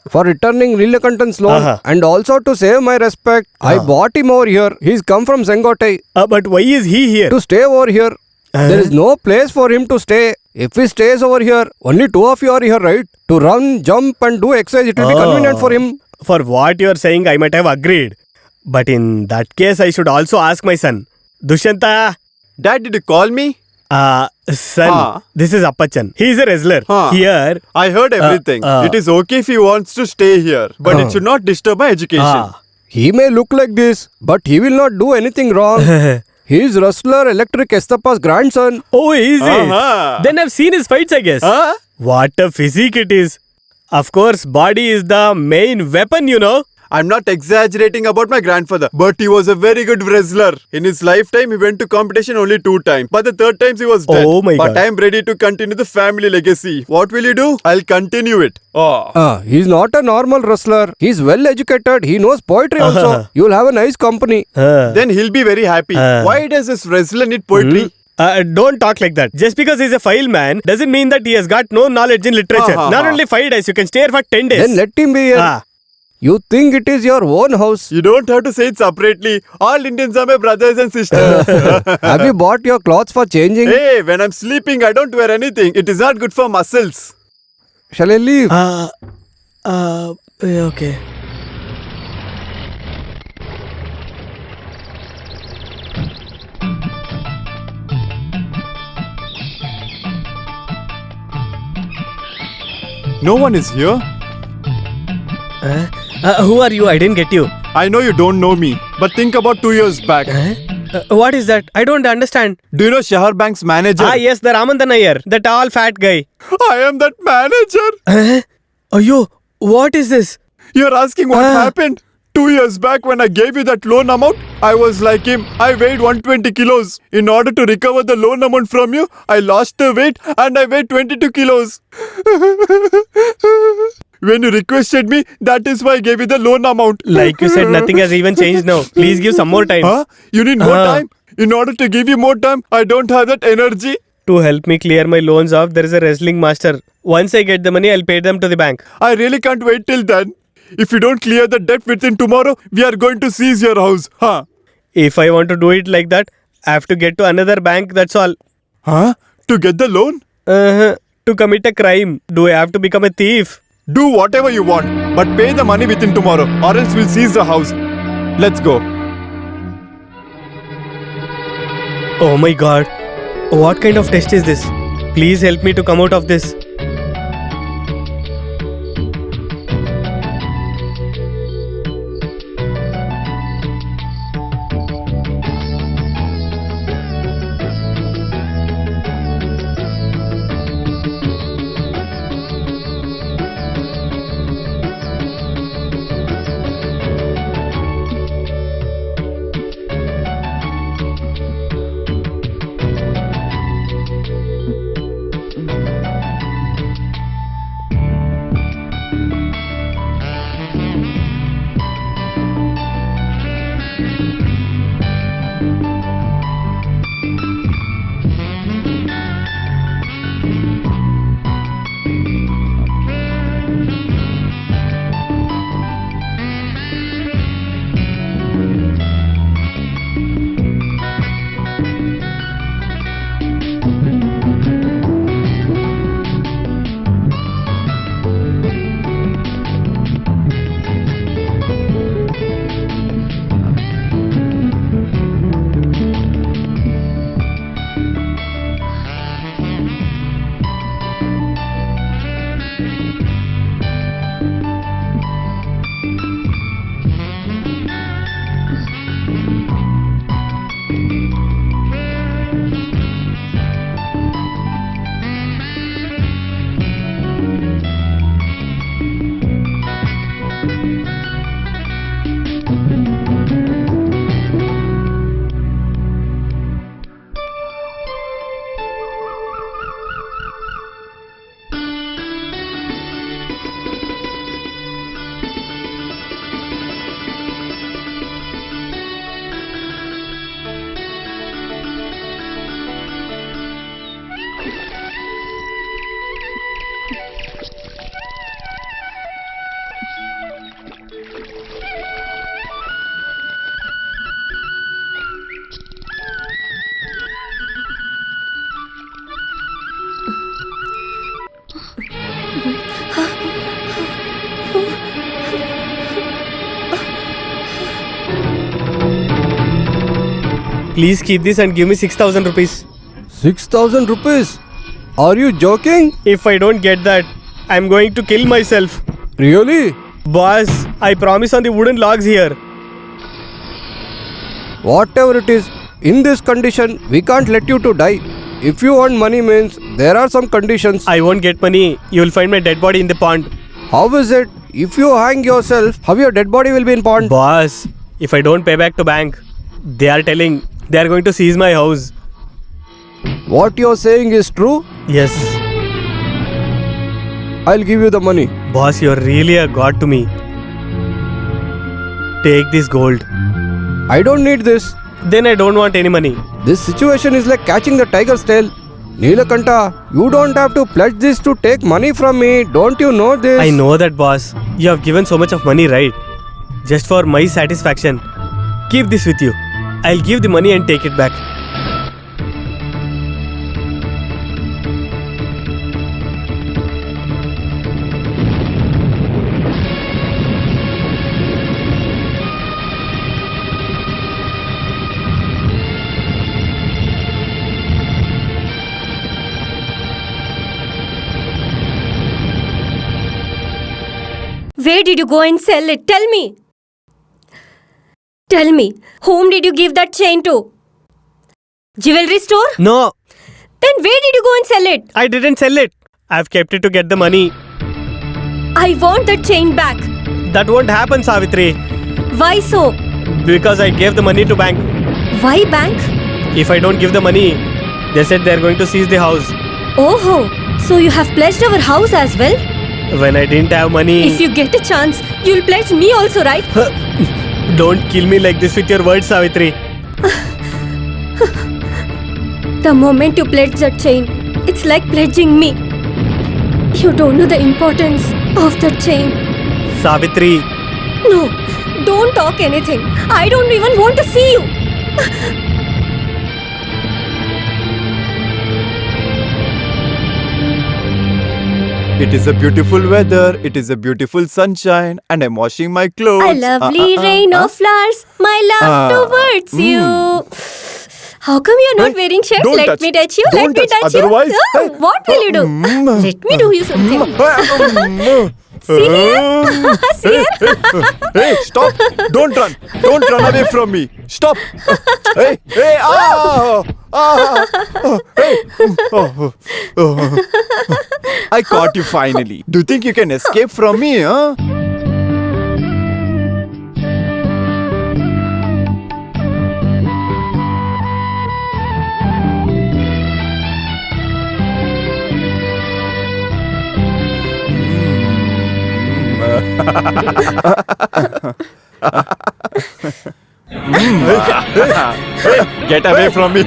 For returning Neelakantan's loan and also to save my respect, I bought him over here. He's come from Sengotai But why is he here? to stay over here. There is no place for him to stay. If he stays over here, only two of you are here, right? To run, jump and do exercise, it will be convenient for him. For what you are saying, I might have agreed. But in that case, I should also ask my son. Dushyanta, Dad, did you call me? son, this is Appachan. He is a wrestler. Here, I heard everything. It is okay if he wants to stay here, but it should not disturb my education. He may look like this, but he will not do anything wrong. He is wrestler Electric Estappa's grandson. oh, is it? Then I've seen his fights, I guess. What a physique it is. Of course, body is the main weapon, you know. I'm not exaggerating about my grandfather, but he was a very good wrestler. In his lifetime, he went to competition only 2 times, but the 3rd time he was dead. Oh my but God. I'm ready to continue the family legacy. What will you do? I'll continue it. He's not a normal wrestler. He's well educated. He knows poetry also. You'll have a nice company. Then he'll be very happy. Why does this wrestler need poetry? Don't talk like that. Just because he's a file man doesn't mean that he has got no knowledge in literature. Not only 5 days, you can stay here for 10 days. Then let him be here. You think it is your own house. You don't have to say it separately. All Indians are my brothers and sisters. Have you bought your clothes for changing? Hey, when I'm sleeping, I don't wear anything. It is not good for muscles. Shall I leave? Okay. No one is here. Who are you? I didn't get you. I know you don't know me, but think about 2 years back. What is that? I don't understand. Do you know Shahar Bank's manager? Yes, the Ramandan Iyer, the tall fat guy. I am that manager. Ayo, what is this? You're asking what happened? 2 years back when I gave you that loan amount, I was like him. I weighed 120 kilos. In order to recover the loan amount from you, I lost the weight and I weighed 22 kilos. When you requested me, that is why I gave you the loan amount. Like you said, nothing has even changed now. Please give some more time. Huh? You need more Huh. time? In order to give you more time, I don't have that energy. To help me clear my loans off, there is a wrestling master. Once I get the money, I'll pay them to the bank. I really can't wait till then. If you don't clear the debt within tomorrow, we are going to seize your house. Huh? If I want to do it like that, I have to get to another bank, that's all. Huh? To get the loan? To commit a crime, do I have to become a thief? Do whatever you want, but pay the money within tomorrow, or else we'll seize the house. Let's go. Oh my god. What kind of test is this? Please help me to come out of this. Please keep this and give me 6,000 rupees. 6,000 rupees? Are you joking? If I don't get that, I'm going to kill myself. Really? Boss, I promise on the wooden logs here. Whatever it is, in this condition, we can't let you to die. If you want money means, there are some conditions. I won't get money. You will find my dead body in the pond. How is it? If you hang yourself, how your dead body will be in pond? Boss, if I don't pay back to bank, they are telling they are going to seize my house. What you're saying is true? Yes. I'll give you the money. Boss, you're really a god to me. Take this gold. I don't need this. Then I don't want any money. This situation is like catching the tiger's tail. Neelakanta, you don't have to pledge this to take money from me. Don't you know this? I know that, boss. You have given so much of money, right? Just for my satisfaction. Keep this with you. I'll give the money and take it back. Where did you go and sell it? Tell me. Tell me, whom did you give that chain to? Jewelry store? No, Then where did you go and sell it? I didn't sell it. I've kept it to get the money. I want that chain back. That won't happen, Savitri. Why so? Because I gave the money to bank. Why bank? If I don't give the money, they said they're going to seize the house. Oh, so you have pledged our house as well? when I didn't have money. If you get a chance, you'll pledge me also, right? Don't kill me like this with your words, Savitri. The moment you pledge that chain, it's like pledging me. You don't know the importance of that chain. Savitri. No, don't talk anything. I don't even want to see you. It is a beautiful weather. It is a beautiful sunshine, and I'm washing my clothes. A lovely rain of flowers, my love towards you. How come you're not wearing shirt? Don't Let touch. me touch you. Don't Let me touch. touch you. Otherwise- Oh, what will you do? Let me do you something. See here? See here? Hey, stop! Don't run! Don't run away from me! Stop! Hey, hey, hey! I caught you finally. Do you think you can escape from me, huh? Hey, get away from me!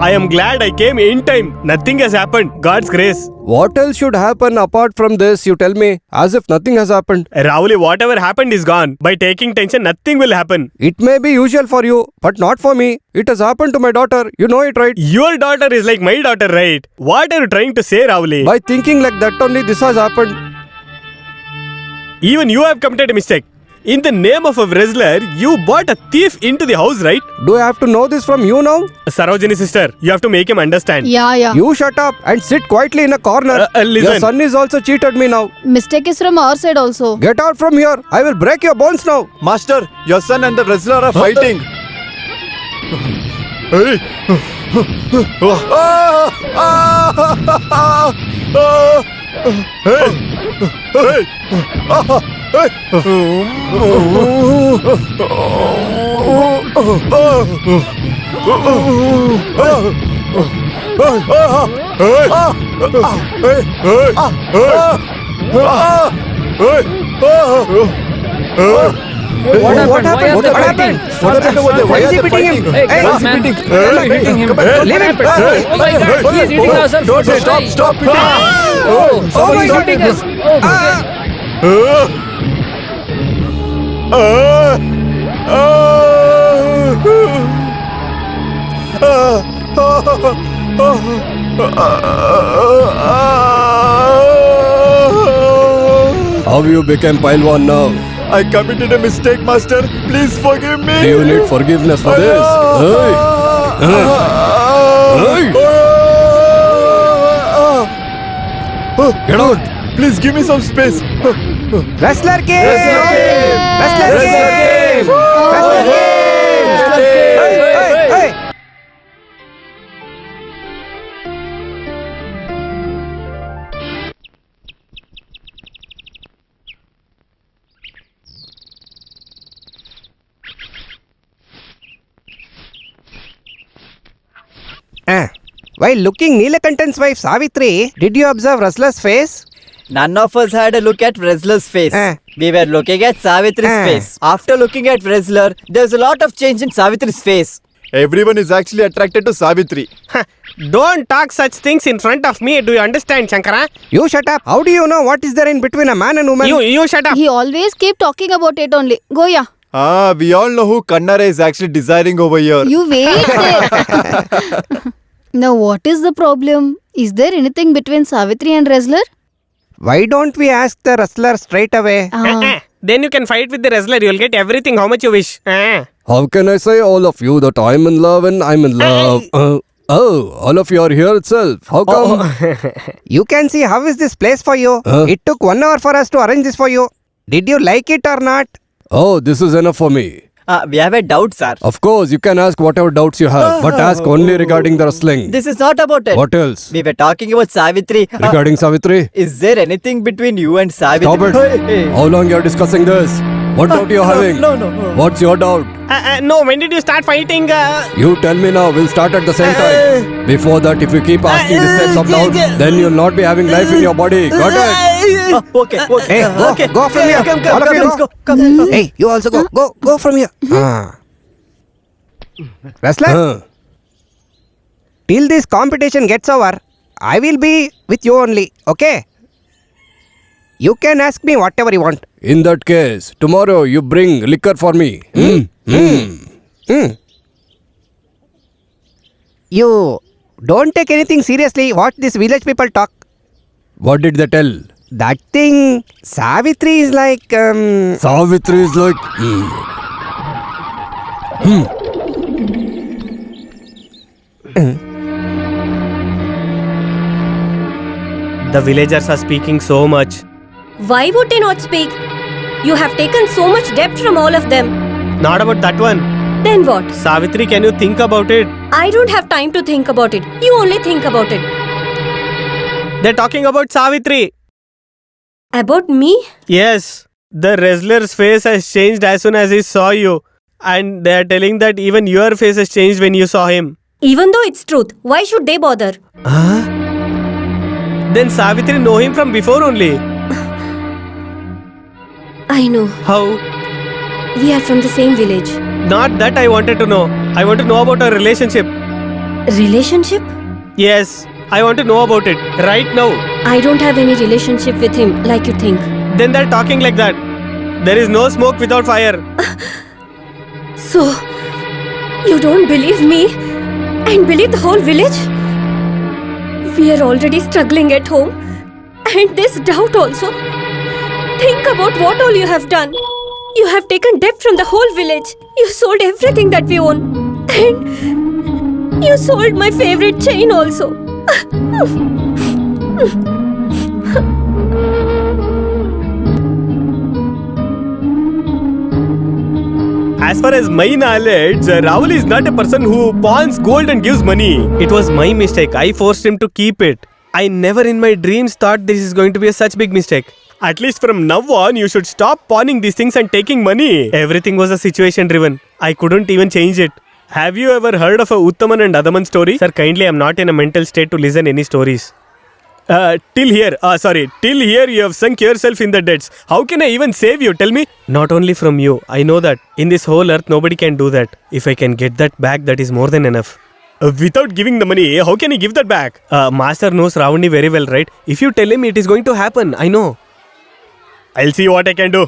I am glad I came in time. Nothing has happened. God's grace. What else should happen apart from this? You tell me. As if nothing has happened. Rahuli, whatever happened is gone. By taking tension, nothing will happen. It may be usual for you, but not for me. It has happened to my daughter. You know it, right? Your daughter is like my daughter, right? What are you trying to say, Rahuli? By thinking like that only this has happened. Even you have committed a mistake. In the name of a wrestler, you brought a thief into the house, right? Do I have to know this from you now? Sarojini sister, you have to make him understand. Yeah. You shut up and sit quietly in a corner. Listen. Your son is also cheated me now. Mistake is from our side also. Get out from here. I will break your bones now. Master, your son and the wrestler are fighting. Hey! What happened? What happened? What happened over there? Why is he beating him? Hey, Hey, come on, man. beating? Come on, beating him. Come on, What leave him. happened? Oh my God, he is eating ourselves. Don't stop beating. Oh, someone is eating us. Oh, How you became Pailwan now? I committed a mistake, Master. Please forgive me. Do you need forgiveness for this? Get out! Please give me some space. Wrestler game! Wrestler game! Wrestler game! Hey! While looking Neelakantan's wife Savitri, did you observe Wrestler's face? None of us had a look at Wrestler's face. We were looking at Savitri's face. After looking at Wrestler, there's a lot of change in Savitri's face. Everyone is actually attracted to Savitri. Don't talk such things in front of me. Do you understand, Shankara? You shut up. How do you know what is there in between a man and woman? You shut up. He always keep talking about it only. Goya, We all know who Kannara is actually desiring over here. you wait there. Now what is the problem? Is there anything between Savitri and wrestler? Why don't we ask the wrestler straight away? Then you can fight with the wrestler. You'll get everything how much you wish. How can I say all of you that I'm in love and I'm in love? All of you are here itself. How come? You can see how is this place for you. It took 1 hour for us to arrange this for you. Did you like it or not? Oh, this is enough for me. We have a doubt, sir. Of course, you can ask whatever doubts you have, but ask only regarding the wrestling. This is not about it. What else? We were talking about Savitri. Regarding Savitri? Is there anything between you and Savitri? Stop it. Hey. How long you are discussing this? What doubt you are having? No. What's your doubt? No, when did you start fighting? You tell me now, we'll start at the same time. Before that, if you keep asking these types of doubts, then you'll not be having life in your body. Got it? Okay. Hey, go, Okay. go from here. Come, All of you let's go. go. Come. Hey, you also go. Go from here. Wrestler, till this competition gets over, I will be with you only, okay? You can ask me whatever you want. In that case, tomorrow you bring liquor for me. You don't take anything seriously what these village people talk. What did they tell? That thing, Savitri is like, Savitri is like... The villagers are speaking so much. Why would they not speak? You have taken so much debt from all of them. Not about that one. Then what? Savitri, can you think about it? I don't have time to think about it. You only think about it. They're talking about Savitri. About me? Yes. The wrestler's face has changed as soon as he saw you. And they're telling that even your face has changed when you saw him. Even though it's truth, why should they bother? Then Savitri know him from before only. I know. How? We are from the same village. Not that I wanted to know. I want to know about our relationship. Relationship? Yes, I want to know about it right now. I don't have any relationship with him like you think. Then they're talking like that. There is no smoke without fire. So, you don't believe me and believe the whole village? We are already struggling at home. And this doubt also. Think about what all you have done. You have taken debt from the whole village. You sold everything that we own. And you sold my favorite chain also. As far as my knowledge, Rahul is not a person who pawns gold and gives money. It was my mistake. I forced him to keep it. I never in my dreams thought this is going to be a such big mistake. At least from now on, you should stop pawning these things and taking money. Everything was a situation driven. I couldn't even change it. Have you ever heard of a Uttaman and Adaman story? Sir, kindly, I'm not in a mental state to listen any stories. Till here you have sunk yourself in the debts. How can I even save you? Tell me. Not only from you, I know that. In this whole earth, nobody can do that. If I can get that back, that is more than enough. Without giving the money, how can he give that back? Master knows Ravani very well, right? If you tell him it is going to happen, I know. I'll see what I can do.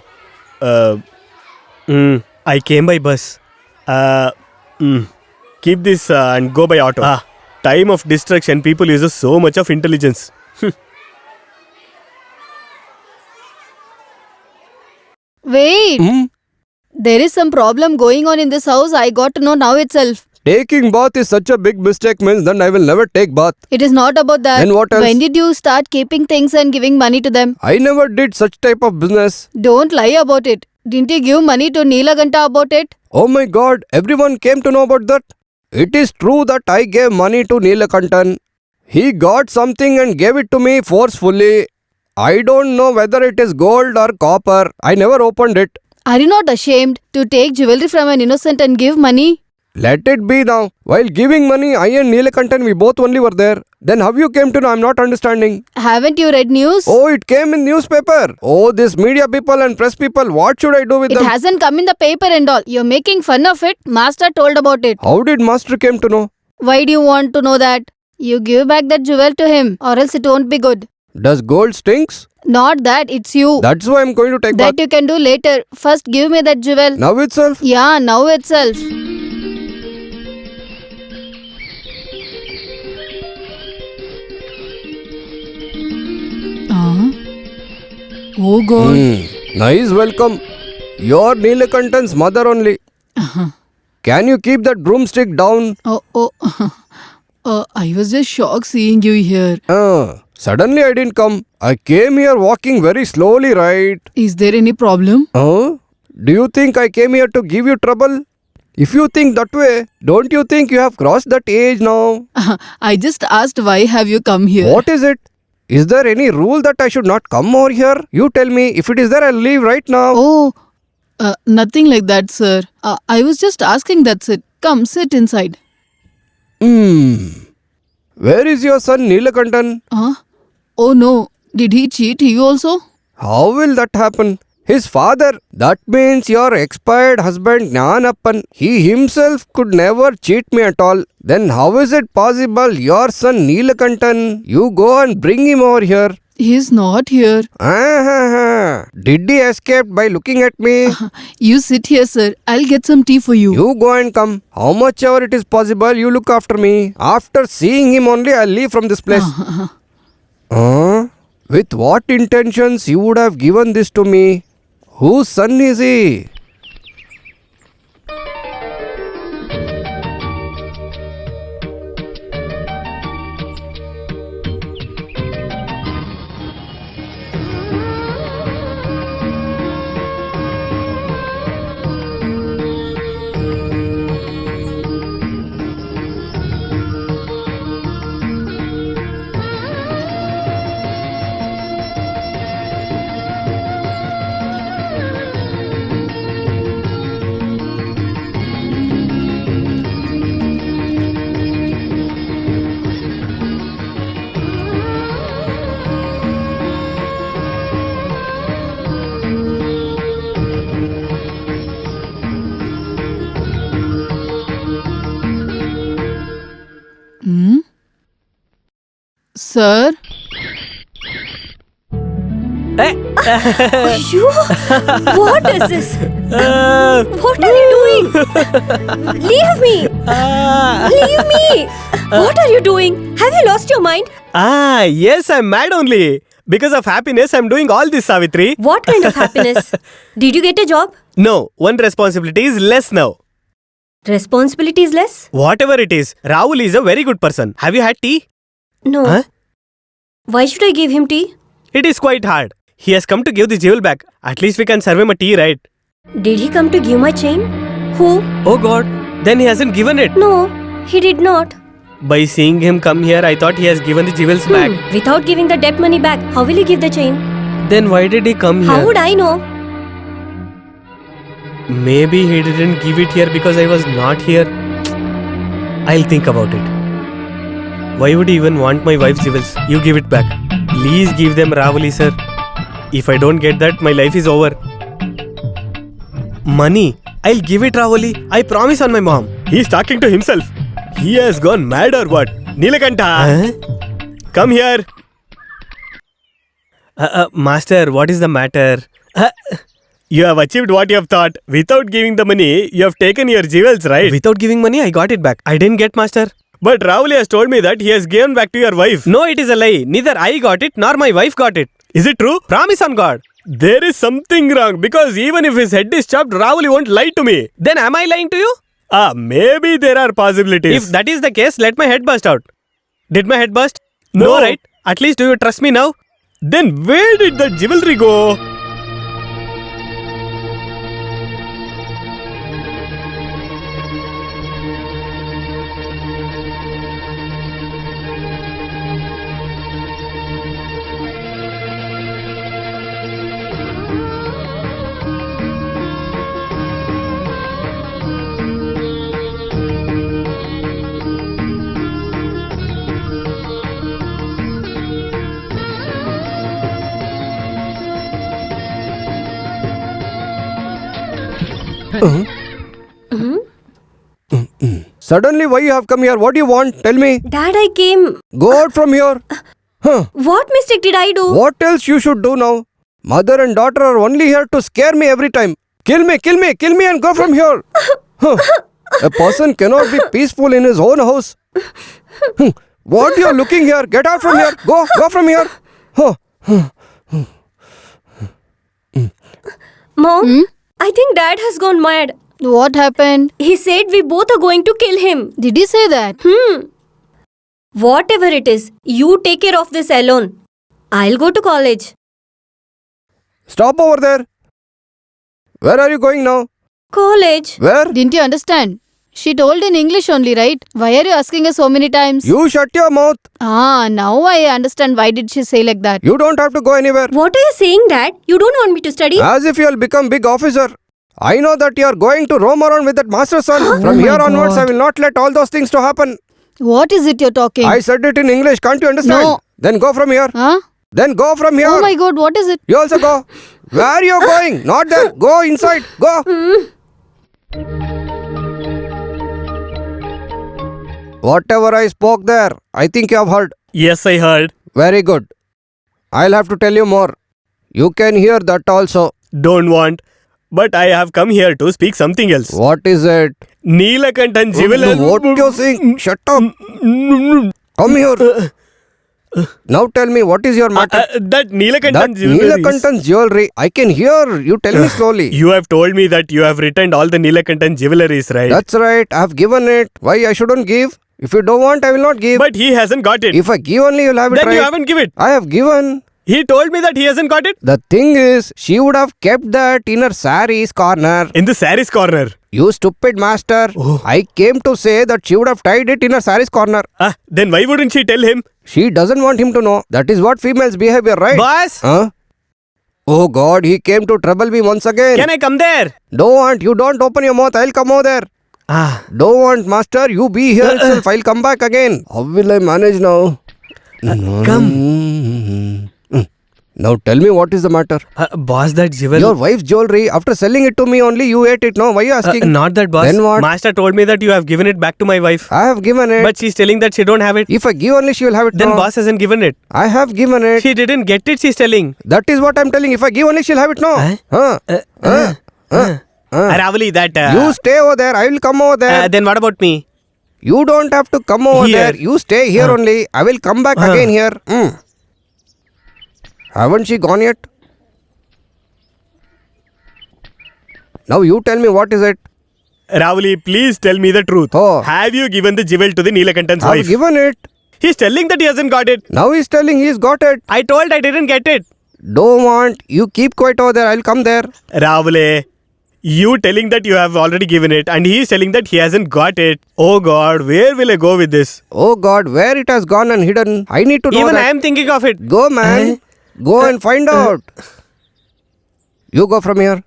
I came by bus. Keep this and go by auto. Time of distraction, people use so much of intelligence. Wait. There is some problem going on in this house. I got to know now itself. Taking bath is such a big mistake means then I will never take bath. It is not about that. Then what else? When did you start keeping things and giving money to them? I never did such type of business. Don't lie about it. Didn't you give money to Neelaganta about it? Oh my god, everyone came to know about that. It is true that I gave money to Neelakantan. He got something and gave it to me forcefully. I don't know whether it is gold or copper. I never opened it. Are you not ashamed to take jewelry from an innocent and give money? Let it be now. While giving money, I and Neelakantan, we both only were there. Then how you came to know? I'm not understanding. Haven't you read news? Oh, it came in newspaper. Oh, this media people and press people, what should I do with them? It hasn't come in the paper and all. You're making fun of it. Master told about it. How did master came to know? Why do you want to know that? You give back that jewel to him or else it won't be good. Does gold stinks? Not that, it's you. That's why I'm going to take That bath. you can do later. First give me that jewel. Now itself? Yeah, now itself. Oh God. Nice welcome. You're Neelakantan's mother only. Can you keep that broomstick down? I was just shocked seeing you here. Suddenly I didn't come. I came here walking very slowly, right? Is there any problem? Do you think I came here to give you trouble? If you think that way, don't you think you have crossed that age now? I just asked why have you come here? What is it? Is there any rule that I should not come over here? You tell me. If it is there, I'll leave right now. Oh, nothing like that, sir. I was just asking, that's it. Come, sit inside. Where is your son Neelakantan? Oh no, did he cheat you also? How will that happen? His father, that means your expired husband Jnanappan, he himself could never cheat me at all. Then how is it possible your son Neelakantan, you go and bring him over here? He's not here. Did he escape by looking at me? You sit here, sir. I'll get some tea for you. You go and come. How much ever it is possible, you look after me. After seeing him only, I'll leave from this place. With what intentions you would have given this to me? Whose son is he? Sir? You? What is this? What are you doing? Leave me! Leave me! What are you doing? Have you lost your mind? Yes, I'm mad only. Because of happiness, I'm doing all this, Savitri. What kind of happiness? Did you get a job? No, one responsibility is less now. Responsibility is less? Whatever it is, Rahul is a very good person. Have you had tea? No. Huh? Why should I give him tea? It is quite hard. He has come to give the jewel back. At least we can serve him a tea, right? Did he come to give my chain? Who? Oh God, then he hasn't given it. No, he did not. By seeing him come here, I thought he has given the jewels back. Without giving the debt money back, how will he give the chain? Then why did he come here? How would I know? Maybe he didn't give it here because I was not here. I'll think about it. Why would he even want my wife's jewels? You give it back. Please give them, Ravali sir. If I don't get that, my life is over. Money? I'll give it, Ravali. I promise on my mom. He's talking to himself. He has gone mad or what? Neelakanta! Come here. Master, what is the matter? You have achieved what you have thought. Without giving the money, you have taken your jewels, right? Without giving money, I got it back. I didn't get, Master. But Rahul has told me that he has given back to your wife. No, it is a lie. Neither I got it nor my wife got it. Is it true? Promise on God. There is something wrong because even if his head is chopped, Rahul won't lie to me. Then am I lying to you? Maybe there are possibilities. If that is the case, let my head burst out. Did my head burst? No, right? At least do you trust me now? Then where did the jewelry go? Suddenly, why you have come here? What do you want? Tell me. Dad, I came. Go out from here. What mistake did I do? What else you should do now? Mother and daughter are only here to scare me every time. Kill me and go from here. A person cannot be peaceful in his own house. What you are looking here? Get out from here. Go from here. Mom, I think Dad has gone mad. What happened? He said we both are going to kill him. Did he say that? Whatever it is, you take care of this alone. I'll go to college. Stop over there. Where are you going now? College. Where? Didn't you understand? She told in English only, right? Why are you asking her so many times? You shut your mouth. Now I understand why did she say like that. You don't have to go anywhere. What are you saying, Dad? You don't want me to study? As if you'll become big officer. I know that you are going to roam around with that master son. From Oh my here onwards, God. I will not let all those things to happen. What is it you're talking? I said it in English. Can't you understand? No. Then go from here. Huh? Then go from here. Oh my God, what is it? You also go. Where are you going? Not there. Go inside. Go. Whatever I spoke there, I think you have heard. Yes, I heard. Very good. I'll have to tell you more. You can hear that also. Don't want. But I have come here to speak something else. What is it? Neelakantan Jewelers. What you're saying? Shut up. Come here. Now tell me, what is your matter? That Neelakantan That Jewelers. Neelakantan's jewelry. I can hear you. Tell me slowly. You have told me that you have returned all the Neelakantan jewelries, right? That's right. I have given it. Why I shouldn't give? If you don't want, I will not give. But he hasn't got it. If I give only, you'll have it Then right. you haven't given it. I have given. He told me that he hasn't got it. The thing is, she would have kept that in her saree's corner. In the saris corner. You stupid master. Oh. I came to say that she would have tied it in her saree's corner. Then why wouldn't she tell him? She doesn't want him to know. That is what females behavior, right? Boss, Huh? Oh God, he came to trouble me once again. can I come there? Don't want. You don't open your mouth. I'll come over there. Don't want, master. You be here itself. I'll come back again. How will I manage now? Come. Now tell me what is the matter. Boss, that jewel. Your wife's jewelry. After selling it to me only, you ate it. No, why are you asking? Not that, boss. Then what? Master told me that you have given it back to my wife. I have given it. But she's telling that she don't have it. If I give only, she will have it. Then no. boss hasn't given it. I have given it. She didn't get it, she's telling. That is what I'm telling. If I give only, she'll have it. No. Ravali, that... You stay over there. I will come over there. then what about me? You don't have to come over Here. there. You stay here only. I will come back again here. Haven't she gone yet? Now you tell me what is it? Ravali, please tell me the truth. Oh. Have you given the jewel to the Neelakantan's I've wife? given it. He's telling that he hasn't got it. Now he's telling he's got it. I told I didn't get it. Don't want. You keep quiet over there. I'll come there. Ravali, you telling that you have already given it and he's telling that he hasn't got it. Oh God, where will I go with this? Oh God, where it has gone and hidden? I need to know Even that. I am thinking of it. Go, man. Go and find out. You go from here.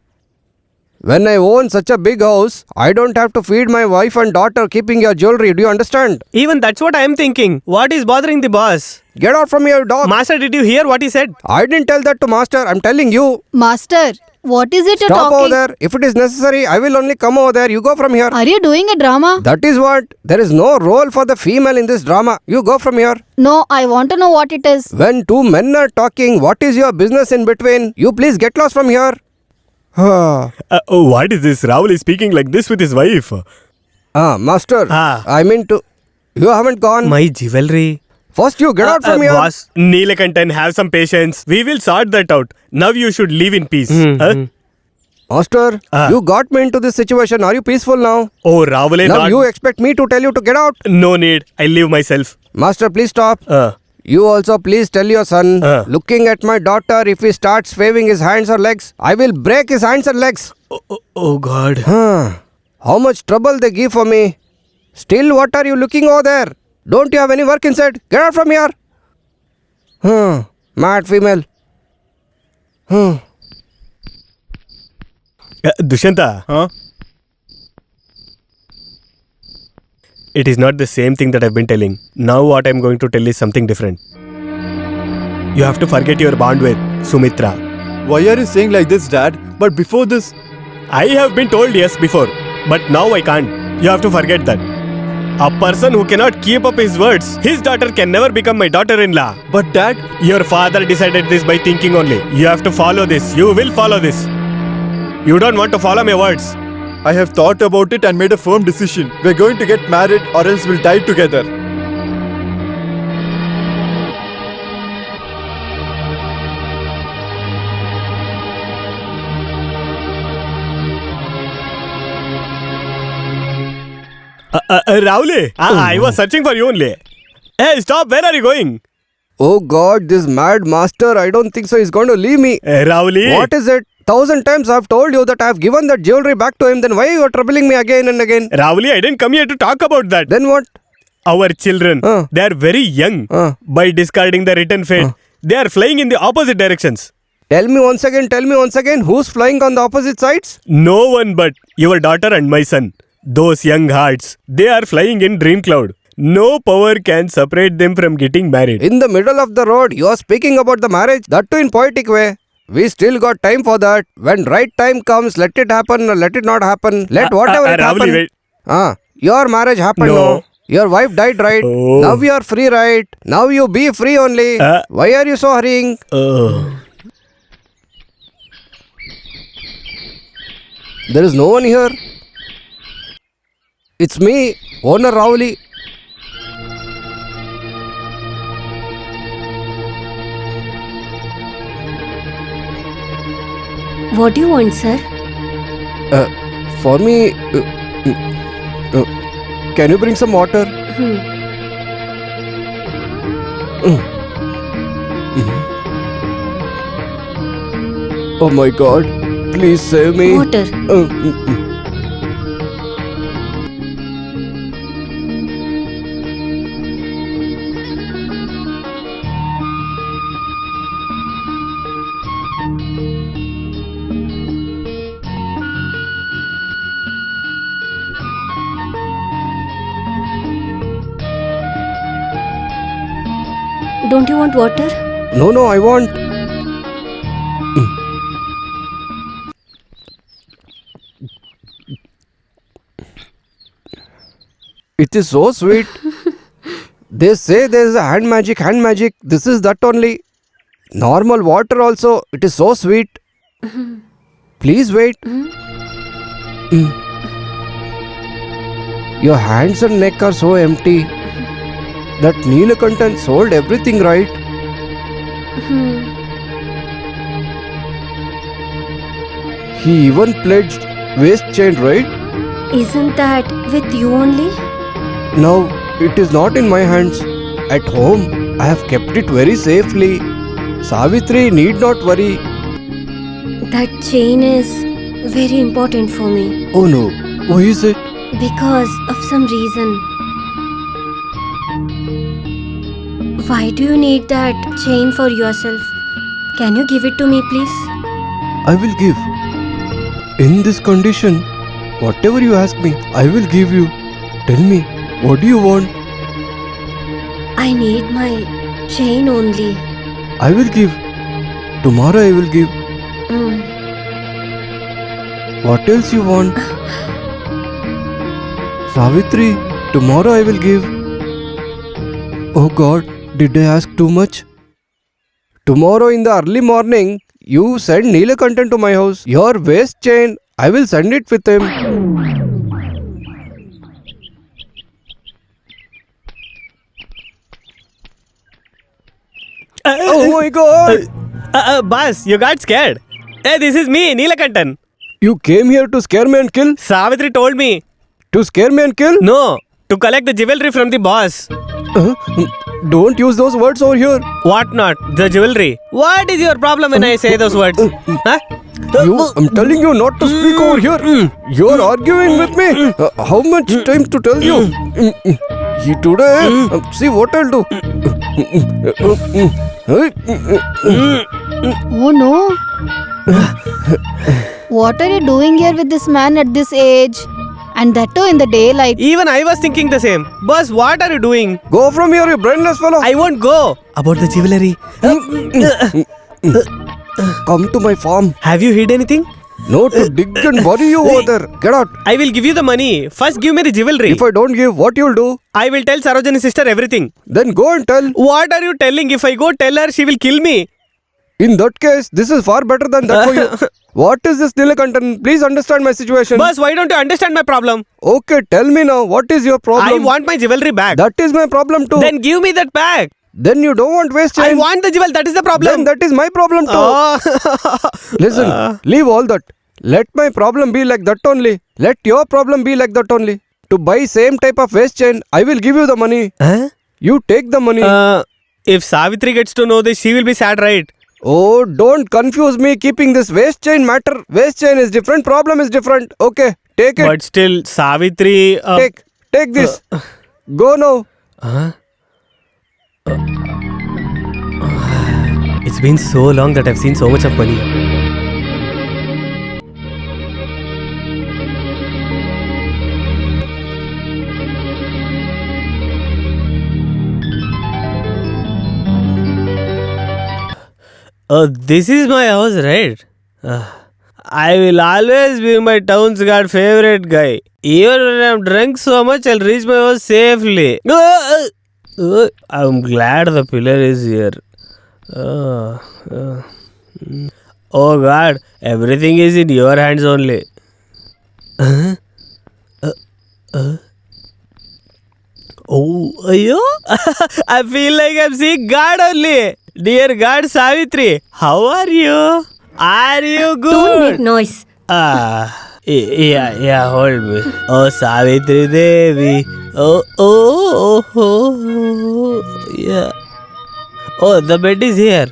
When I own such a big house, I don't have to feed my wife and daughter keeping your jewelry. Do you understand? Even that's what I am thinking. What is bothering the boss? Get out from here, dog. Master, did you hear what he said? I didn't tell that to master. I'm telling you. Master, what is it you're Stop over talking? there. If it is necessary, I will only come over there. You go from here. Are you doing a drama? That is what. There is no role for the female in this drama. You go from here. No, I want to know what it is. When two men are talking, what is your business in between? You please get lost from here. What is this? Rahul is speaking like this with his wife. Master. I mean to. You haven't gone. My jewelry. First, you get out from here. Boss, Neelakantan, have some patience. We will sort that out. Now you should leave in peace. Master, you got me into this situation. Are you peaceful now? Oh, Rahul, Now not... you expect me to tell you to get out? No need. I'll leave myself. Master, please stop. You also please tell your son, looking at my daughter, if he starts waving his hands or legs, I will break his hands and legs. Oh God. How much trouble they give for me. Still, what are you looking over there? Don't you have any work inside? Get out from here. Mad female. Dushanta. It is not the same thing that I've been telling. Now what I'm going to tell is something different. You have to forget your bond with Sumitra. Why are you saying like this, Dad? But before this... I have been told yes before, but now I can't. You have to forget that. A person who cannot keep up his words, his daughter can never become my daughter-in-law. But Dad... Your father decided this by thinking only. You have to follow this. You will follow this. You don't want to follow my words. I have thought about it and made a firm decision. We're going to get married or else we'll die together. Rahul, I was searching for you only. Hey, stop. Where are you going? Oh God, this mad master, I don't think so he's going to leave me. Rahul. What is it? 1,000 times I've told you that I've given that jewelry back to him. Then why you are troubling me again and again? Ravali, I didn't come here to talk about that. Then what? Our children, they are very young. By discarding the written fate, they are flying in the opposite directions. Tell me once again, who's flying on the opposite sides? No one but your daughter and my son. Those young hearts, they are flying in dream cloud. No power can separate them from getting married. In the middle of the road, you are speaking about the marriage, that too in poetic way. We still got time for that. When right time comes, let it happen or let it not happen. Let whatever it Ravali, happen. wait. Your marriage happened, No. Your wife died, right? Oh. Now you are free, right? Now you be free only. Why are you so hurrying? There is no one here. It's me, owner Ravali. What do you want, sir? For me, can you bring some water? Oh my God! Please save me. Water. Don't you want water? No, I want. It is so sweet. They say there is a hand magic. This is that only. Normal water also. It is so sweet. Please wait. Your hands and neck are so empty. That Neelakantan sold everything, right? He even pledged waist chain, right? Isn't that with you only? Now, it is not in my hands. At home, I have kept it very safely. Savitri need not worry. That chain is very important for me. Oh no, why is it? Because of some reason. Why do you need that chain for yourself? Can you give it to me, please? I will give. In this condition, whatever you ask me, I will give you. Tell me, what do you want? I need my chain only. I will give. Tomorrow I will give. What else you want? Savitri, tomorrow I will give. Oh God, did I ask too much? Tomorrow in the early morning, you send Neelakantan to my house. Your waist chain, I will send it with him. Oh my God! Boss, you got scared. Hey, this is me, Neelakantan. You came here to scare me and kill? Savitri told me. To scare me and kill? No, to collect the jewelry from the boss. Don't use those words over here. What not? The jewelry. What is your problem when I say those words? Huh? I'm telling you not to speak over here. You're arguing with me. How much time to tell you? Today, see what I'll do. Oh no. What are you doing here with this man at this age? And that too in the daylight. Even I was thinking the same. Boss, what are you doing? Go from here, you brainless fellow. I won't go. About the jewelry. Come to my farm. Have you hid anything? No, to dig and bury you over there. Get out. I will give you the money. First give me the jewelry. If I don't give, what you'll do? I will tell Sarojani's sister everything. Then go and tell. What are you telling? If I go tell her, she will kill me. In that case, this is far better than that for you. What is this, Neelakantan? Please understand my situation. Boss, why don't you understand my problem? Okay, tell me now. What is your problem? I want my jewelry back. That is my problem too. Then give me that back. Then you don't want waist chain. I want the jewel. That is the problem. Then that is my problem too. Oh. Listen, leave all that. Let my problem be like that only. Let your problem be like that only. To buy same type of waist chain, I will give you the money. Huh? You take the money. If Savitri gets to know this, she will be sad, right? Oh, don't confuse me keeping this waist chain matter. Waist chain is different, problem is different. Okay, take it. But still, Savitri. Take this. Go now. It's been so long that I've seen so much of money. Oh, this is my house, right? I will always be my town's guard favorite guy. Even when I'm drunk so much, I'll reach my house safely. I'm glad the pillar is here. Oh God, everything is in your hands only. Oh, ayo. I feel like I'm seeing God only. Dear God Savitri, how are you? Are you good? Don't make noise. Yeah, hold me. Oh, Savitri Devi. Oh, yeah. Oh, the bed is here.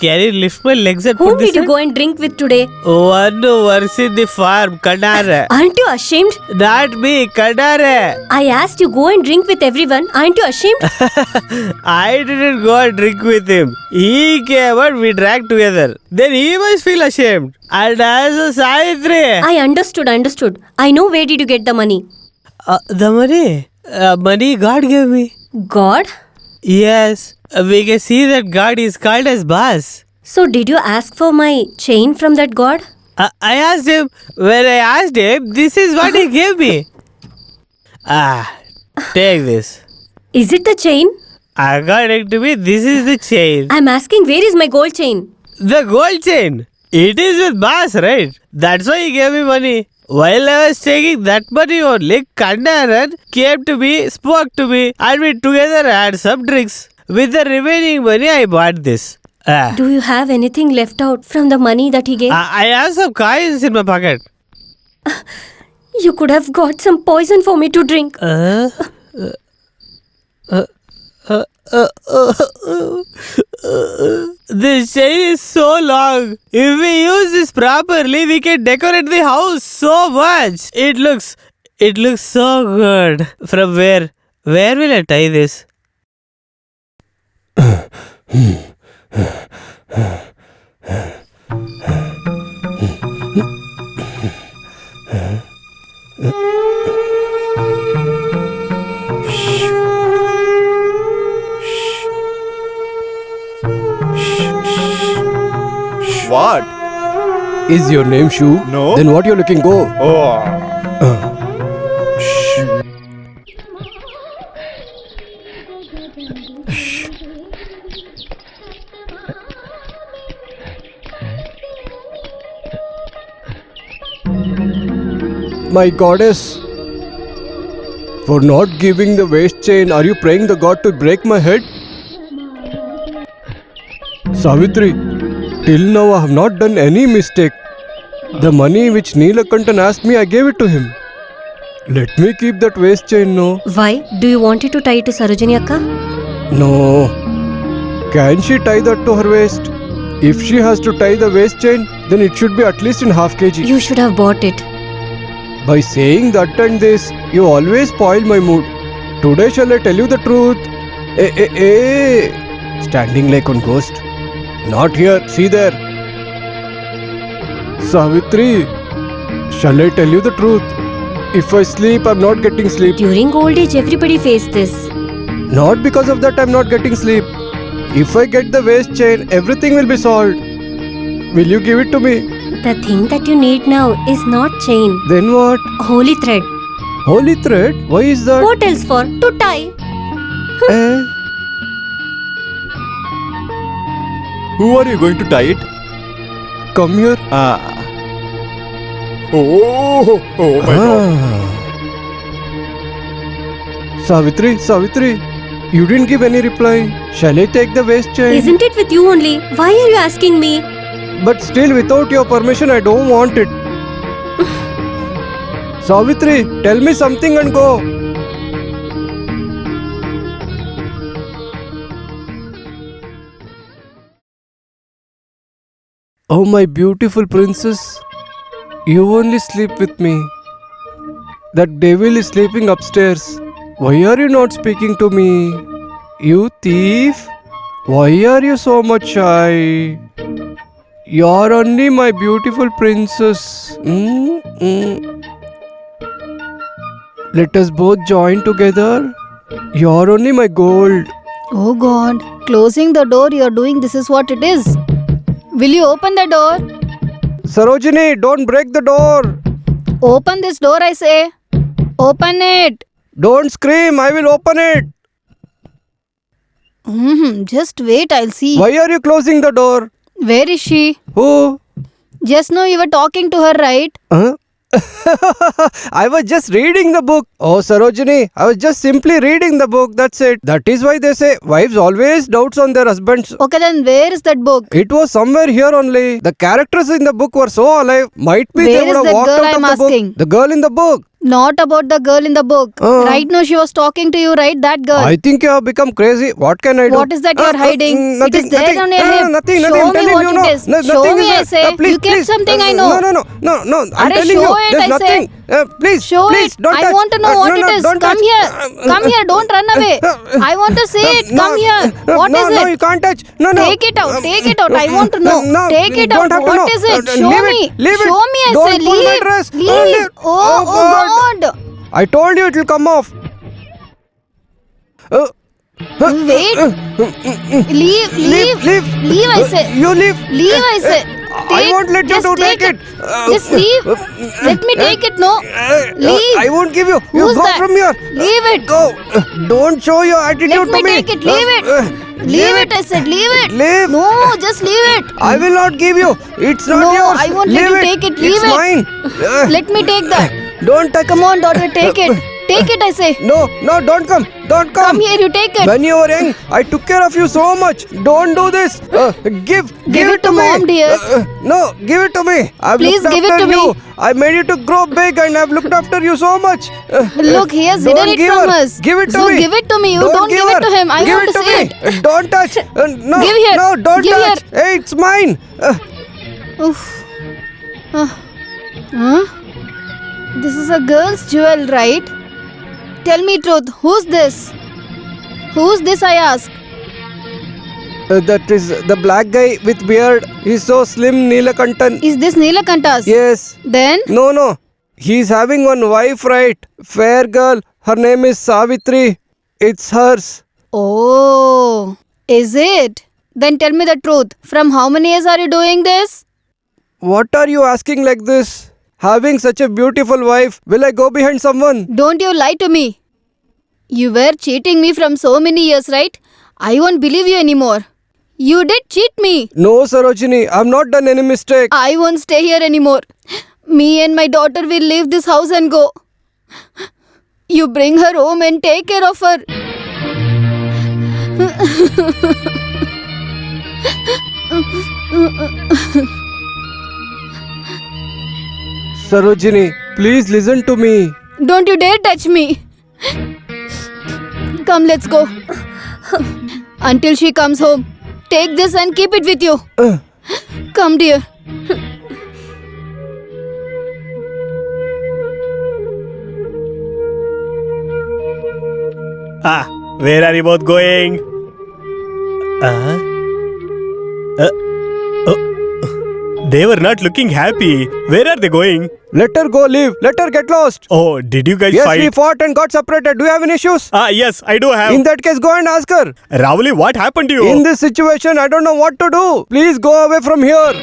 Can you lift my legs and Whom put this did you side? go and drink with today? One who works in the farm, Kadare. Aren't you ashamed? Not me, Kadare. I asked you go and drink with everyone. Aren't you ashamed? I didn't go and drink with him. He came and we drank together. Then he must feel ashamed. And as a Savitri. I understood. I know where did you get the money. The money? Money God gave me. God? Yes. We can see that God is called as Boss. So did you ask for my chain from that God? I asked him. When I asked him, this is what he gave me. Take this. Is it the chain? According to me, this is the chain. I'm asking where is my gold chain? The gold chain. It is with Boss, right? That's why he gave me money. While I was taking that money only, Kandaran came to me, spoke to me, and we together had some drinks. With the remaining money, I bought this. Do you have anything left out from the money that he gave? I have some coins in my pocket. You could have got some poison for me to drink. This chain is so long. If we use this properly, we can decorate the house so much. It looks so good. From where? Where will I tie this? What? Is your name Shu? No. Then what you're looking? Go. My goddess, for not giving the waist chain, are you praying the god to break my head? Savitri, till now I have not done any mistake. The money which Neelakantan asked me, I gave it to him. Let me keep that waist chain, no? Why? Do you want it to tie to Sarojini Akka? No. Can she tie that to her waist? If she has to tie the waist chain, then it should be at least in half kg. You should have bought it. By saying that and this, you always spoil my mood. Today shall I tell you the truth? Standing like on ghost. Not here, see there. Savitri, shall I tell you the truth? If I sleep, I'm not getting sleep. During old age, everybody face this. Not because of that I'm not getting sleep. If I get the waist chain, everything will be solved. Will you give it to me? The thing that you need now is not chain. Then what? Holy thread. Holy thread? Why is that? What else for? To tie. Who are you going to tie it? Come here. Oh my God. Savitri, you didn't give any reply. Shall I take the waist chain? Isn't it with you only? Why are you asking me? But still, without your permission, I don't want it. Savitri, tell me something and go. Oh, my beautiful princess, you only sleep with me. That devil is sleeping upstairs. Why are you not speaking to me? You thief! Why are you so much shy? You're only my beautiful princess. Let us both join together. You're only my gold. Oh God, closing the door you're doing, this is what it is. Will you open the door? Sarojini, don't break the door. Open this door, I say. Open it. Don't scream, I will open it. Just wait, I'll see. Why are you closing the door? Where is she? Who? Just now you were talking to her, right? Huh? I was just reading the book. Oh, Sarojini, I was just simply reading the book. That's it. That is why they say wives always doubts on their husbands. Okay, then where is that book? It was somewhere here only. The characters in the book were so alive. Might be Where they would is have that walked girl out I'm of the asking? book. The girl in the book. Not about the girl in the book. Right now she was talking to you, right? That girl. I think you have become crazy. What can I do? What is that you're hiding? Nothing, it is there nothing. on your hip. Nothing, Show nothing. I'm me telling what you, it no. is. No, Show nothing me, is I there. say. Please, you kept please. something, I know. No. I'm Arre, telling show you. it, There's I say. nothing. Please, Show please, it. don't I touch. want to know what no, it is. Don't Come touch. here. Come here. Don't run away. I want to see it. Come here. What is it? No, you can't touch. No. Take it out. Take it out. I want to know. No, Take it don't out. have to What know. is it? Show Leave me. it. Leave it. Show me, I Don't say. pull my Leave. dress. Leave. Oh, God. I told you it will come off. Wait. Leave. Leave, I say. You leave. Leave, I say. I won't let you to take it. Just leave. Let me take it, no. Leave. I won't give you. You Who's go that? from here. Leave it. Go. Don't show your attitude Let to me me. take it. Leave it. Leave it, I said. Leave it. Leave. No, just leave it. I will not give you. It's not No, yours. I won't leave let you take it. Leave it's it. mine. Let me take that. Don't touch. Come on, daughter, take it. Take it, I say. No, don't come. Don't come. Come here, you take it. When you were young, I took care of you so much. Don't do this. Give it to me. mom, dear. No, give it to me. I've Please looked give it after to me. you. I made you to grow big and I've looked after you so much. Look, he has Don't hidden it give from her. us. Give it to So me. give it to me. You don't give it to him. I give want it to to see me. it. Don't touch. No, Give here. no, don't Give touch. Hey, it's mine. Oof. Huh? This is a girl's jewel, right? Tell me truth. Who's this? Who's this, I ask? That is the black guy with beard. He's so slim, Neelakantan. Is this Neelakanta's? Yes. Then? No. He's having one wife, right? Fair girl. Her name is Savitri. It's hers. Oh, is it? Then tell me the truth. From how many years are you doing this? What are you asking like this? Having such a beautiful wife, will I go behind someone? Don't you lie to me. You were cheating me from so many years, right? I won't believe you anymore. You did cheat me. No, Sarojini, I've not done any mistake. I won't stay here anymore. Me and my daughter will leave this house and go. You bring her home and take care of her. Sarojini, please listen to me. Don't you dare touch me. Come, let's go. Until she comes home. Take this and keep it with you. Come, dear. Where are you both going? They were not looking happy. Where are they going? Let her go live. Let her get lost. Oh, did you guys Yes, fight? we fought and got separated. Do you have any issues? Yes, I do have. In that case, go and ask her. Ravali, what happened to you? In this situation, I don't know what to do. Please go away from here.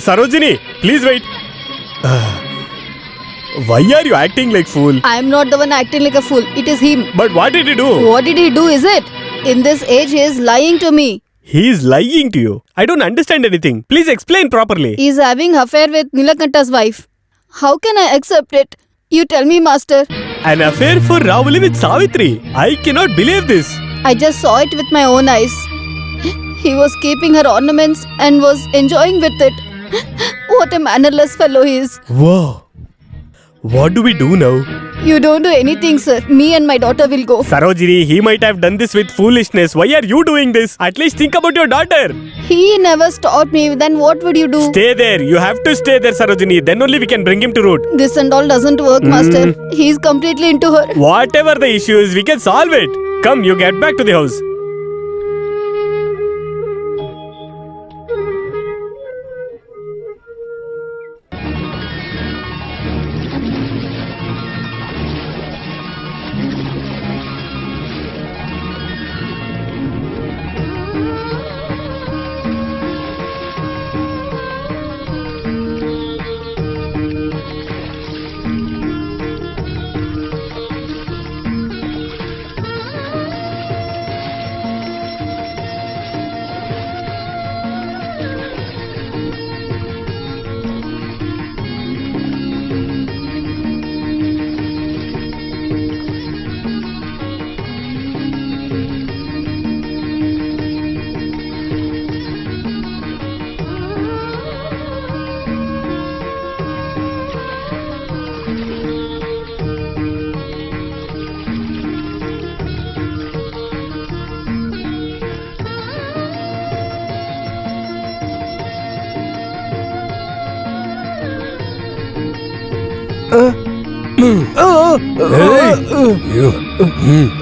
Sarojini, please wait. Why are you acting like fool? I'm not the one acting like a fool. It is him. But what did he do? What did he do, is it? In this age, he is lying to me. He is lying to you. I don't understand anything. Please explain properly. He is having affair with Neelakanta's wife. How can I accept it? You tell me, master. An affair for Ravali with Savitri. I cannot believe this. I just saw it with my own eyes. He was keeping her ornaments and was enjoying with it. What a mannerless fellow he is. Whoa. What do we do now? You don't do anything, sir. Me and my daughter will go. Sarojini, he might have done this with foolishness. Why are you doing this? At least think about your daughter. He never stopped me. Then what would you do? Stay there. You have to stay there, Sarojini. Then only we can bring him to root. This and all doesn't work, master. He's completely into her. Whatever the issue is, we can solve it. Come, you get back to the house.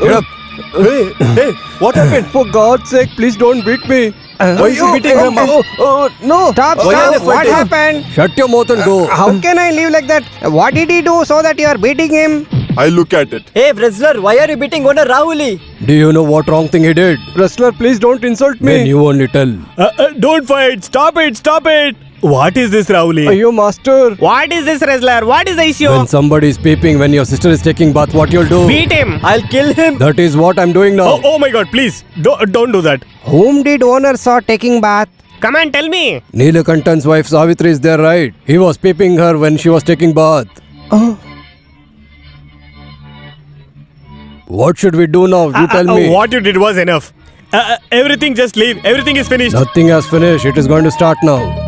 Get up. Hey, what happened? For God's sake, please don't beat me. Why is he beating her, mom? No. Stop, Why are stop. they What fighting? happened? Shut your mouth and go. How can I live like that? What did he do so that you are beating him? I look at it. Hey, wrestler, why are you beating owner Rahuli? Do you know what wrong thing he did? Wrestler, please don't insult me. Then you only tell. Don't fight. Stop it. Stop it. What is this, Rahuli? You master. What is this, wrestler? What is the issue? When somebody is peeping when your sister is taking bath, what you'll do? Beat him. I'll kill him. That is what I'm doing now. Oh my God! Please don't do that. Whom did owner saw taking bath? Come on, tell me. Neelakantan's wife Savitri is there, right? He was peeping her when she was taking bath. What should we do now? You tell me. What you did was enough. Everything, just leave. Everything is finished. Nothing has finished. It is going to start now.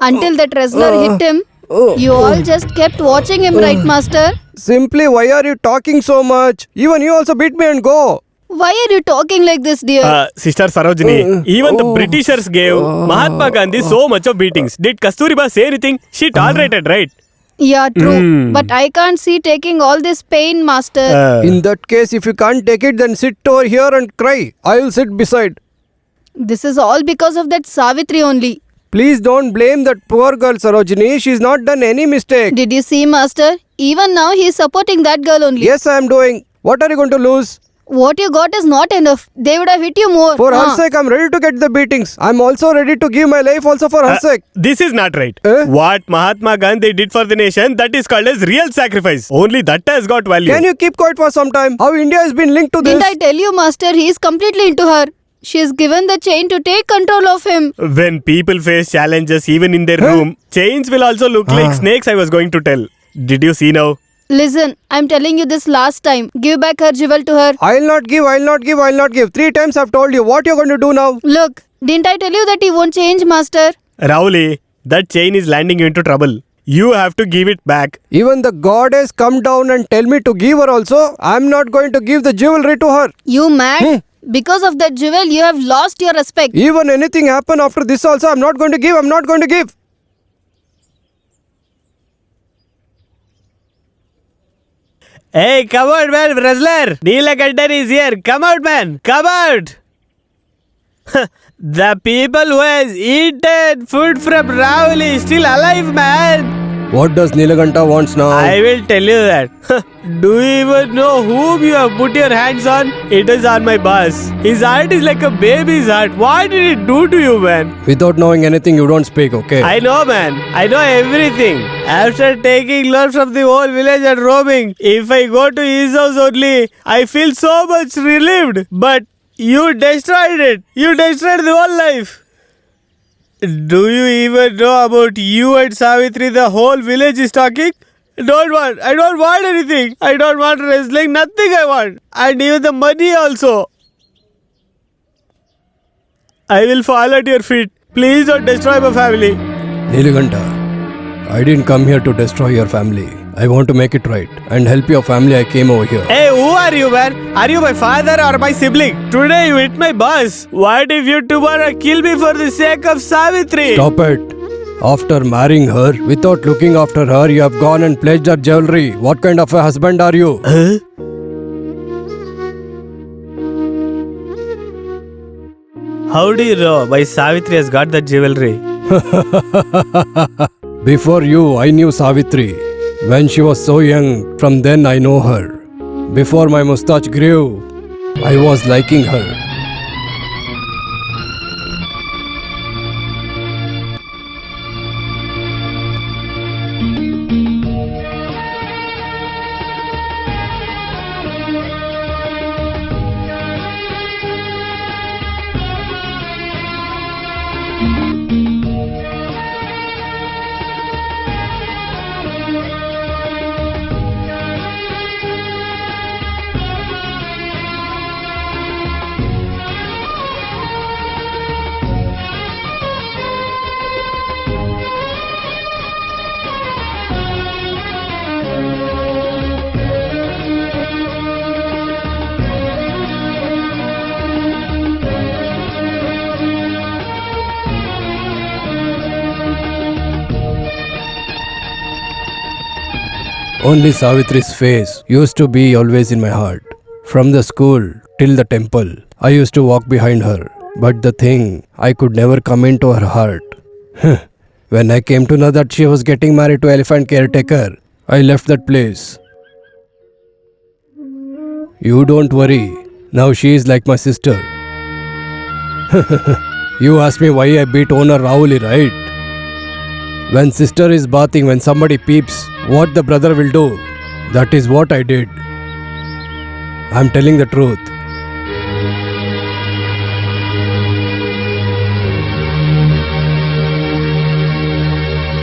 Until that wrestler hit him, you all just kept watching him, right, master? Simply, why are you talking so much? Even you also beat me and go. Why are you talking like this, dear? Sister Sarojini, even the Britishers gave Mahatma Gandhi so much of beatings. Did Kasturiba say anything? She tolerated, right? Yeah, true. But I can't see taking all this pain, master. In that case, if you can't take it, then sit over here and cry. I'll sit beside. This is all because of that Savitri only. Please don't blame that poor girl, Sarojini. She's not done any mistake. Did you see, master? Even now he is supporting that girl only. Yes, I am doing. What are you going to lose? What you got is not enough. They would have hit you more. For her sake, I'm ready to get the beatings. I'm also ready to give my life also for her sake. This is not right. What Mahatma Gandhi did for the nation, that is called as real sacrifice. Only that has got value. Can you keep quiet for some time? How India has been linked to this? Didn't I tell you, master? He is completely into her. She is given the chain to take control of him. When people face challenges even in their room, chains will also look like snakes, I was going to tell. Did you see now? Listen, I'm telling you this last time. Give back her jewel to her. I'll not give, I'll not give, I'll not give. 3 times I've told you. What you're going to do now? Look, didn't I tell you that he won't change, master? Rahuli, that chain is landing you into trouble. You have to give it back. Even the goddess come down and tell me to give her also. I'm not going to give the jewelry to her. You mad? Because of that jewel, you have lost your respect. Even anything happen after this also, I'm not going to give, I'm not going to give. Hey, come out, man, wrestler. Neelakantan is here. Come out, man. Come out. The people who has eaten food from Rahul is still alive, man. What does Neelakanta wants now? I will tell you that. Do you even know whom you have put your hands on? It is on my boss. His heart is like a baby's heart. What did it do to you, man? Without knowing anything, you don't speak, okay? I know, man. I know everything. After taking loans from the whole village and roaming, if I go to his house only, I feel so much relieved. But you destroyed it. You destroyed the whole life. Do you even know about you and Savitri? The whole village is talking. I don't want anything. I don't want wrestling. Nothing I want. And even the money also. I will fall at your feet. Please don't destroy my family. Nilakanta, I didn't come here to destroy your family. I want to make it right and help your family. I came over here. Hey, who are you, man? Are you my father or my sibling? Today you hit my boss. What if you tomorrow kill me for the sake of Savitri? Stop it. After marrying her, without looking after her, you have gone and pledged her jewelry. What kind of a husband are you? Huh? How do you know my Savitri has got that jewelry? Before you, I knew Savitri. When she was so young, from then I know her. Before my mustache grew, I was liking her. Only Savitri's face used to be always in my heart. From the school till the temple, I used to walk behind her. But the thing, I could never come into her heart. When I came to know that she was getting married to Elephant Caretaker, I left that place. You don't worry. Now she is like my sister. You asked me why I beat owner Rahuli, right? When sister is bathing, when somebody peeps, what the brother will do, that is what I did. I'm telling the truth.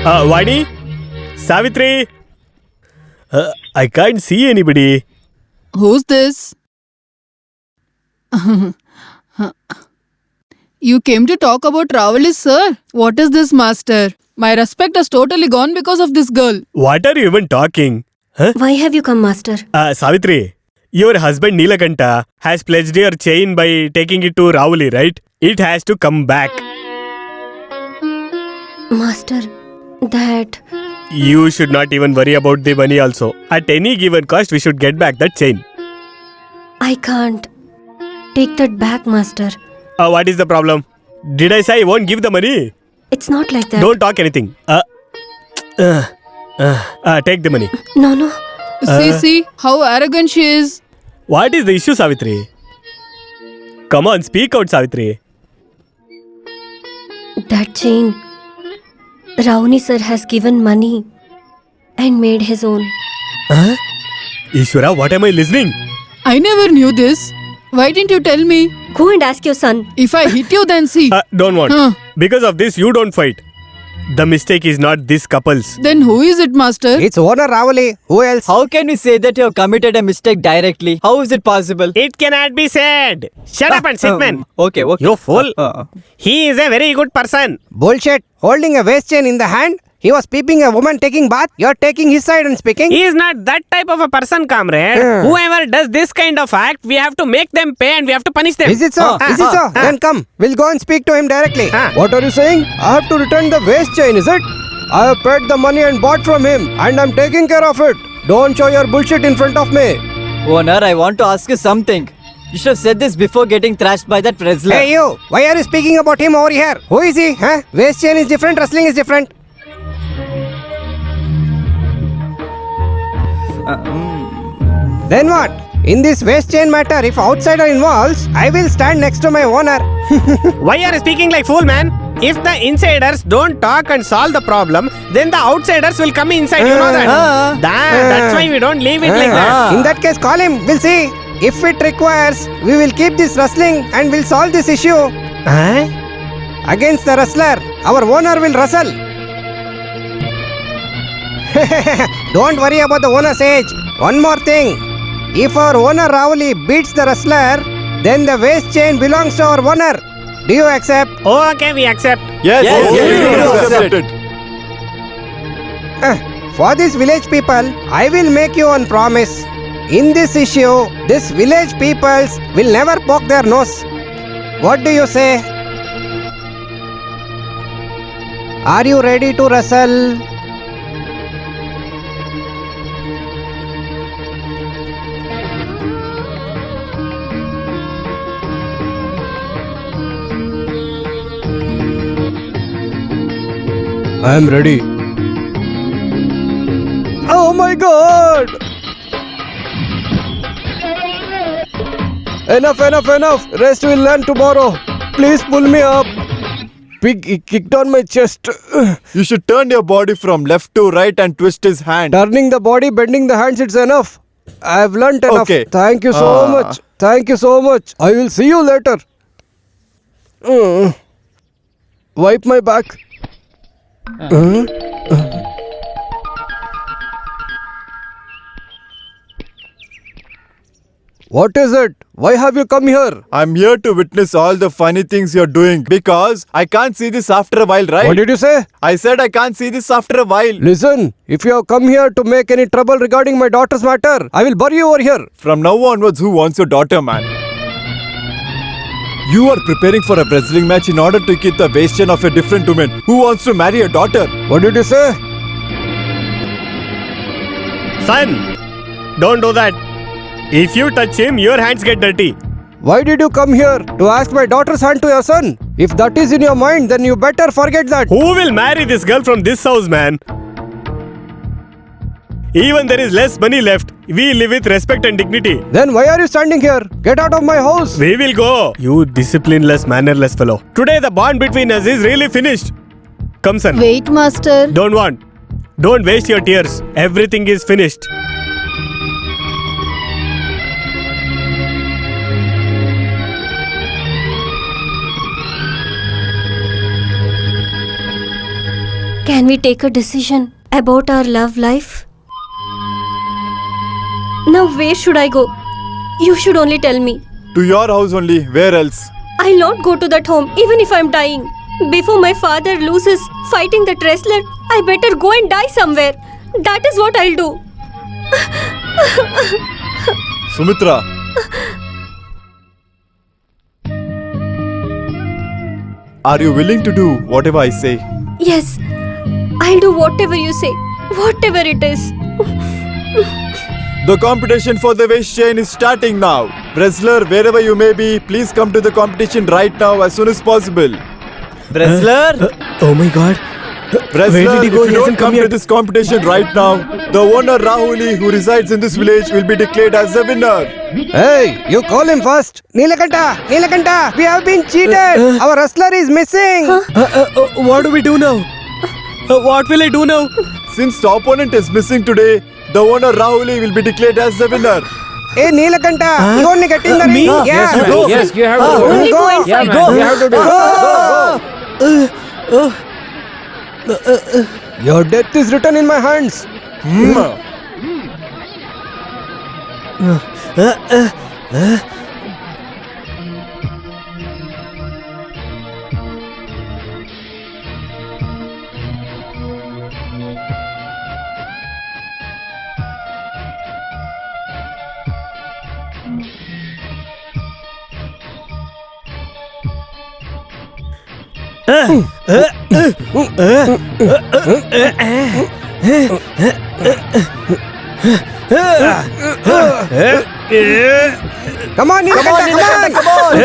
Vani? Savitri? I can't see anybody. Who's this? You came to talk about Ravalis, sir? What is this, master? My respect has totally gone because of this girl. What are you even talking? Huh? Why have you come, master? Savitri, your husband Nilakanta has pledged your chain by taking it to Rahuli, right? It has to come back. Master, that... You should not even worry about the money also. At any given cost, we should get back that chain. I can't take that back, master. What is the problem? Did I say I won't give the money? It's not like that. Don't talk anything. Take the money. No. See how arrogant she is. What is the issue, Savitri? Come on, speak out, Savitri. That chain... Ravani sir has given money and made his own. Ishwara, what am I listening? I never knew this. Why didn't you tell me? Go and ask your son. If I hit you, then see. Don't want. Because of this, you don't fight. The mistake is not this couple's. Then who is it, master? It's owner Rahuli. Who else? How can you say that you have committed a mistake directly? How is it possible? It cannot be said. Shut up and sit, man. Okay. You fool. He is a very good person. Bullshit. Holding a waist chain in the hand? He was peeping a woman taking bath. You're taking his side and speaking. He is not that type of a person, comrade. Whoever does this kind of act, we have to make them pay and we have to punish them. Is it so? Is it so? Then come. We'll go and speak to him directly. What are you saying? I have to return the waist chain, is it? I have paid the money and bought from him, and I'm taking care of it. Don't show your bullshit in front of me. Owner, I want to ask you something. You should have said this before getting thrashed by that wrestler. Hey you, why are you speaking about him over here? Who is he? Waist chain is different, wrestling is different. Then what? In this waist chain matter, if outsider involves, I will stand next to my owner. Why are you speaking like fool, man? If the insiders don't talk and solve the problem, then the outsiders will come inside. You know that? That's why we don't leave it like that. In that case, call him. We'll see. If it requires, we will keep this wrestling and we'll solve this issue. Against the wrestler, our owner will wrestle. Don't worry about the owner's age. One more thing. If our owner Rahuli beats the wrestler, then the waist chain belongs to our owner. Do you accept? Okay, we accept. Yes, Yes, okay, yes, we yes, accept accept. it. For these village people, I will make you one promise. In this issue, this village peoples will never poke their nose. What do you say? Are you ready to wrestle? I am ready. Oh my god! Enough. Rest will learn tomorrow. Please pull me up. Pig he kicked on my chest. You should turn your body from left to right and twist his hand. Turning the body, bending the hands, it's enough. I have learnt enough. Okay. Thank you so much. Thank you so much. I will see you later. Wipe my back. What is it? Why have you come here? I'm here to witness all the funny things you're doing because I can't see this after a while, right? What did you say? I said I can't see this after a while. Listen, if you have come here to make any trouble regarding my daughter's matter, I will bury you over here. From now onwards, who wants your daughter, man? You are preparing for a wrestling match in order to keep the waist chain of a different woman. Who wants to marry a daughter? What did you say? Son, don't do that. If you touch him, your hands get dirty. Why did you come here? To ask my daughter's hand to your son? If that is in your mind, then you better forget that. Who will marry this girl from this house, man? Even there is less money left. We live with respect and dignity. Then why are you standing here? Get out of my house. We will go. You disciplineless, mannerless fellow. Today the bond between us is really finished. Come, son. Wait, master. Don't waste your tears. Everything is finished. Can we take a decision about our love life? Now where should I go? You should only tell me. To your house only. Where else? I'll not go to that home even if I'm dying. Before my father loses fighting that wrestler, I better go and die somewhere. That is what I'll do. Sumitra. Are you willing to do whatever I say? Yes, I'll do whatever you say. Whatever it is. The competition for the waist chain is starting now. Wrestler, wherever you may be, please come to the competition right now as soon as possible. Wrestler? Oh my god. Wrestler, Where did he go? if He you hasn't don't come come to this competition right now, the owner Rahuli, who resides in this village, will be declared as the winner. Hey, you call him first. Neelakanta, we have been cheated. Our wrestler is missing. What do we do now? What will I do now? Since the opponent is missing today, the owner Rahuli will be declared as the winner. Hey, Neelakanta, you only get in the Me? ring. Yes, Yeah. man. Yes, you have to do Only it. go and Yeah, fight. man. You have to do it. Your death is written in my hands. Come on, Neelakanta, come on.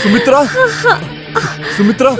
Sumitra? Sumitra?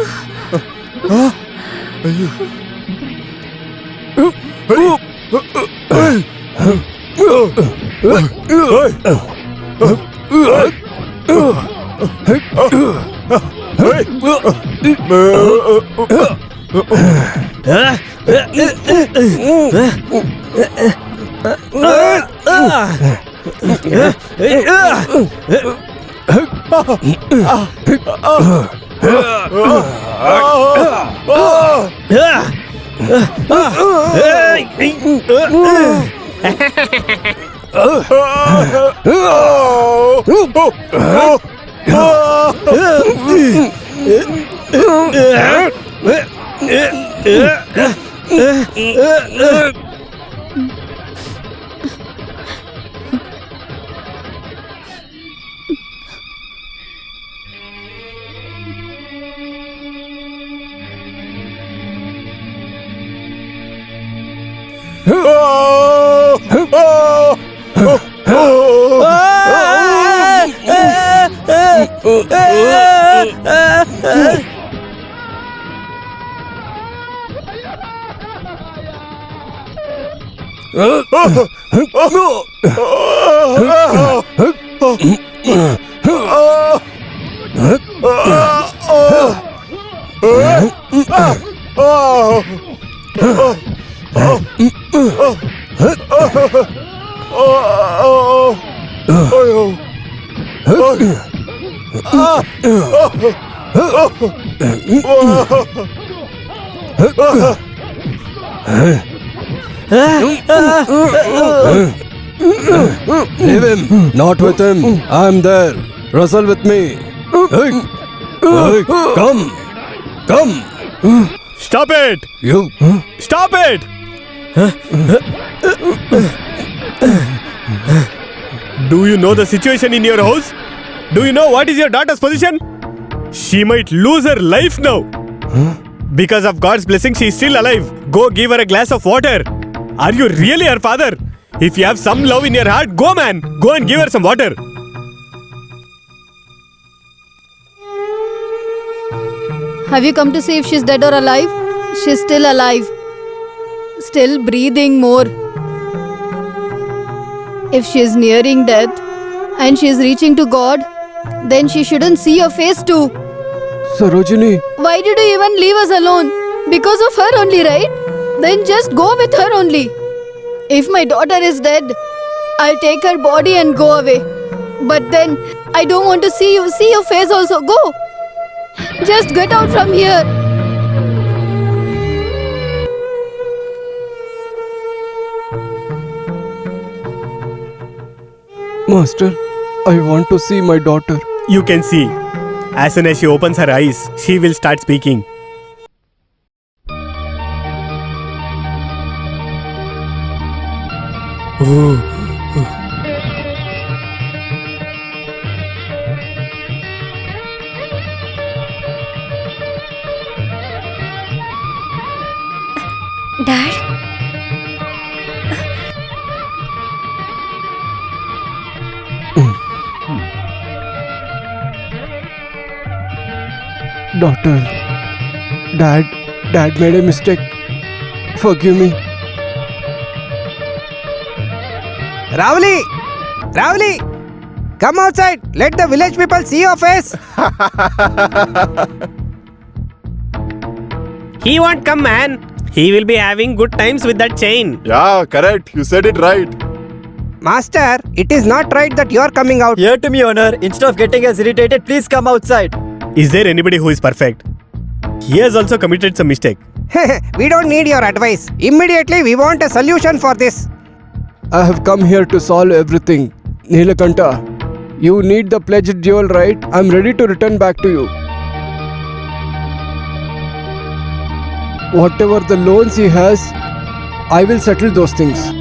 Leave him. Not with him. I'm there. Wrestle with me. Hey. Hey. Come. Come. Stop it! You. Stop it! Do you know the situation in your house? Do you know what is your daughter's position? She might lose her life now. Because of God's blessing, she is still alive. Go give her a glass of water. Are you really her father? If you have some love in your heart, go man. Go and give her some water. Have you come to see if she's dead or alive? She's still alive. Still breathing more. If she's nearing death and she's reaching to God, then she shouldn't see your face too. Sarojini. Why did you even leave us alone? Because of her only, right? Then just go with her only. If my daughter is dead, I'll take her body and go away. But then, I don't want to see your face also. Go. Just get out from here. Master, I want to see my daughter. You can see. As soon as she opens her eyes, she will start speaking. Dad? Daughter. Dad made a mistake. Forgive me. Ravli! Come outside. Let the village people see your face. He won't come, man. He will be having good times with that chain. Yeah, correct. You said it right. Master, it is not right that you are coming out. Here to me, owner. Instead of getting us irritated, please come outside. Is there anybody who is perfect? He has also committed some mistake. We don't need your advice. Immediately, we want a solution for this. I have come here to solve everything. Nilakanta, you need the pledged jewel, right? I'm ready to return back to you. Whatever the loans he has, I will settle those things.